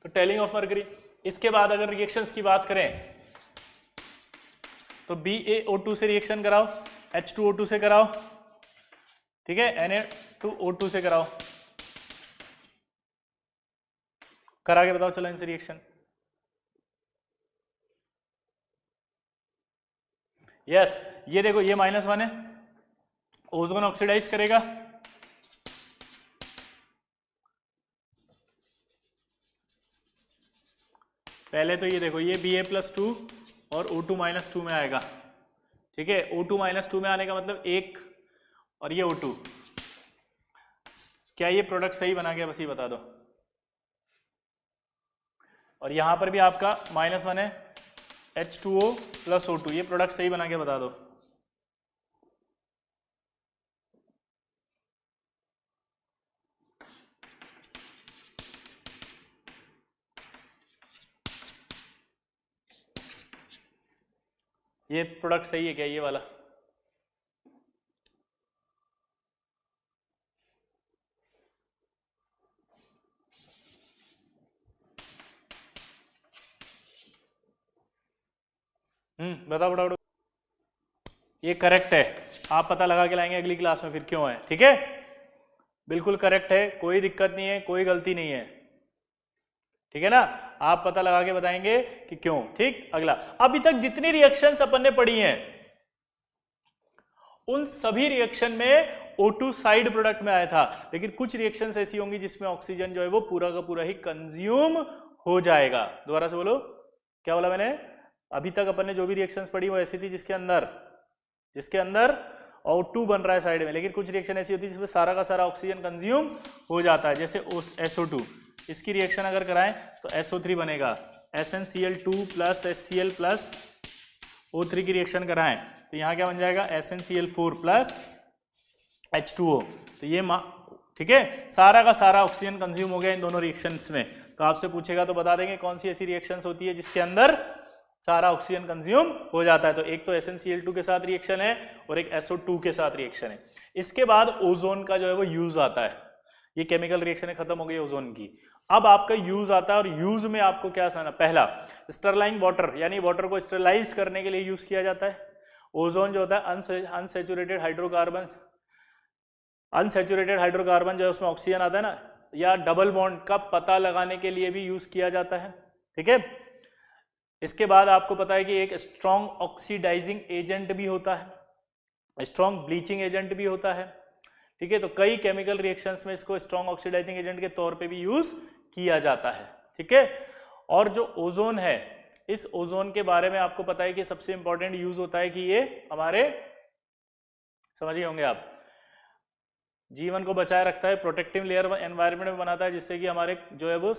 तो टेलिंग ऑफ मरकरी। इसके बाद अगर रिएक्शंस की बात करें तो BaO2 से रिएक्शन कराओ, H2O2 से कराओ, ठीक है, Na2O2 से कराओ, करा के बताओ चलो इनसे रिएक्शन। यस, ये देखो ये -1 है, ओजोन ऑक्सीडाइज करेगा, पहले तो ये देखो ये Ba+2 और O2 -2 में आएगा, ठीक है। O2 -2 में आने का मतलब 1 और ये O2, क्या ये प्रोडक्ट सही बना गया, बस ये बता दो। और यहां पर भी आपका -1 है, H2O + O2, ये प्रोडक्ट सही बना के बता दो। ये प्रोडक्ट सही है क्या, ये वाला? बताओ बताओ। ये करेक्ट है, आप पता लगा के लाएंगे अगली क्लास में फिर क्यों है, ठीक है। बिल्कुल करेक्ट है, कोई दिक्कत नहीं है, कोई गलती नहीं है, ठीक है ना। आप पता लगा के बताएंगे कि क्यों, ठीक। अगला, अभी तक जितनी रिएक्शंस अपन ने पढ़ी हैं उन सभी रिएक्शन में O2 साइड प्रोडक्ट में आया था, लेकिन कुछ रिएक्शंस ऐसी होंगी जिसमें ऑक्सीजन जो है वो पूरा का पूरा ही कंज्यूम हो जाएगा। दोबारा से बोलो, क्या बोला मैंने? अभी तक अपन ने जो भी रिएक्शंस पढ़ी वो ऐसी थी जिसके अंदर O2 बन रहा है साइड में, लेकिन कुछ रिएक्शन ऐसी होती है जिसमें सारा का सारा ऑक्सीजन कंज्यूम हो जाता है। जैसे SO2, इसकी रिएक्शन अगर कराएं तो SO3 बनेगा, SnCl2 + HCl + O3 की रिएक्शन कराएं तो यहाँ क्या बन जाएगा, SnCl4 + H2O। तो ये ठीक है, सारा का सारा ऑक्सीजन कंज्यूम हो गया इन दोनों रिएक्शंस में। तो आपसे पूछेगा तो बता देंगे कौन सी ऐसी रिएक्शंस होती है जिसके अंदर सारा ऑक्सीजन कंज्यूम हो जाता है। तो एक तो SnCl2 के साथ रिएक्शन है और एक SO2 के साथ रिएक्शन है। इसके बाद ओजोन का जो है वो यूज आता है। ये केमिकल रिएक्शन खत्म हो गई ओजोन की, अब आपका यूज आता है। और यूज में आपको क्या समझना, पहला स्टरलाइंग वाटर, यानी वाटर को स्टरलाइज करने के लिए यूज किया जाता है। ओजोन जो होता है अनसैचुरेटेड हाइड्रोकार्बन जो है उसमें ऑक्सीजन आता है ना, या डबल बॉन्ड का पता लगाने के लिए भी यूज किया जाता है, ठीक है। इसके बाद आपको पता है कि एक स्ट्रॉन्ग ऑक्सीडाइजिंग एजेंट भी होता है, स्ट्रॉन्ग ब्लीचिंग एजेंट भी होता है, ठीक है। तो कई केमिकल रिएक्शंस में इसको स्ट्रॉन्ग ऑक्सीडाइजिंग एजेंट के तौर पे भी यूज किया जाता है, ठीक है। और जो ओजोन है, इस ओजोन के बारे में आपको पता है कि सबसे इंपॉर्टेंट यूज होता है कि ये हमारे, समझिए होंगे आप, जीवन को बचाए रखता है, प्रोटेक्टिव लेयर एनवायरनमेंट में बनाता है जिससे कि हमारे जो है वो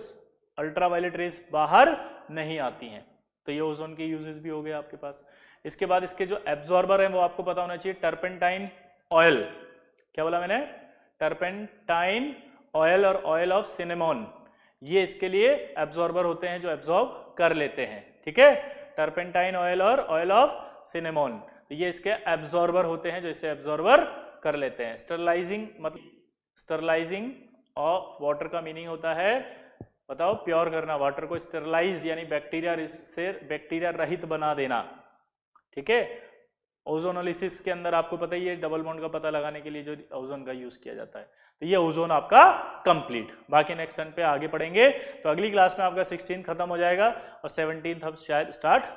अल्ट्रावायलेट रेस बाहर नहीं आती हैं। तो ये ओजोन के यूजेस भी हो गए आपके पास। इसके बाद इसके जो एब्जॉर्बर है वो आपको पता होना चाहिए, टर्पेंटाइन ऑयल, क्या बोला मैंने, टर्पेंटाइन ऑयल और ऑयल ऑफ सिनेमॉन, ये इसके लिए एब्जॉर्बर होते हैं जो एब्जॉर्ब कर लेते हैं, ठीक है। टर्पेंटाइन ऑयल और ऑयल ऑफ सिनेमॉन, तो ये इसके एब्जॉर्बर होते हैं जो इसे एब्जॉर्बर कर लेते हैं। स्टरलाइजिंग, मतलब स्टरलाइजिंग ऑफ वाटर का मीनिंग होता है, बताओ, प्योर करना, वाटर को स्टरलाइज्ड यानी बैक्टीरिया रहित बना देना, ठीक है। ओजोनोलिसिस के अंदर आपको पता ही है, डबल बॉन्ड का पता लगाने के लिए जो ओजोन का यूज किया जाता है। तो ये ओजोन आपका कंप्लीट। बाकी नेक्स्ट सन पे आगे पढ़ेंगे। तो अगली क्लास में आपका 16 खत्म हो जाएगा और 17 अब शायद स्टार्ट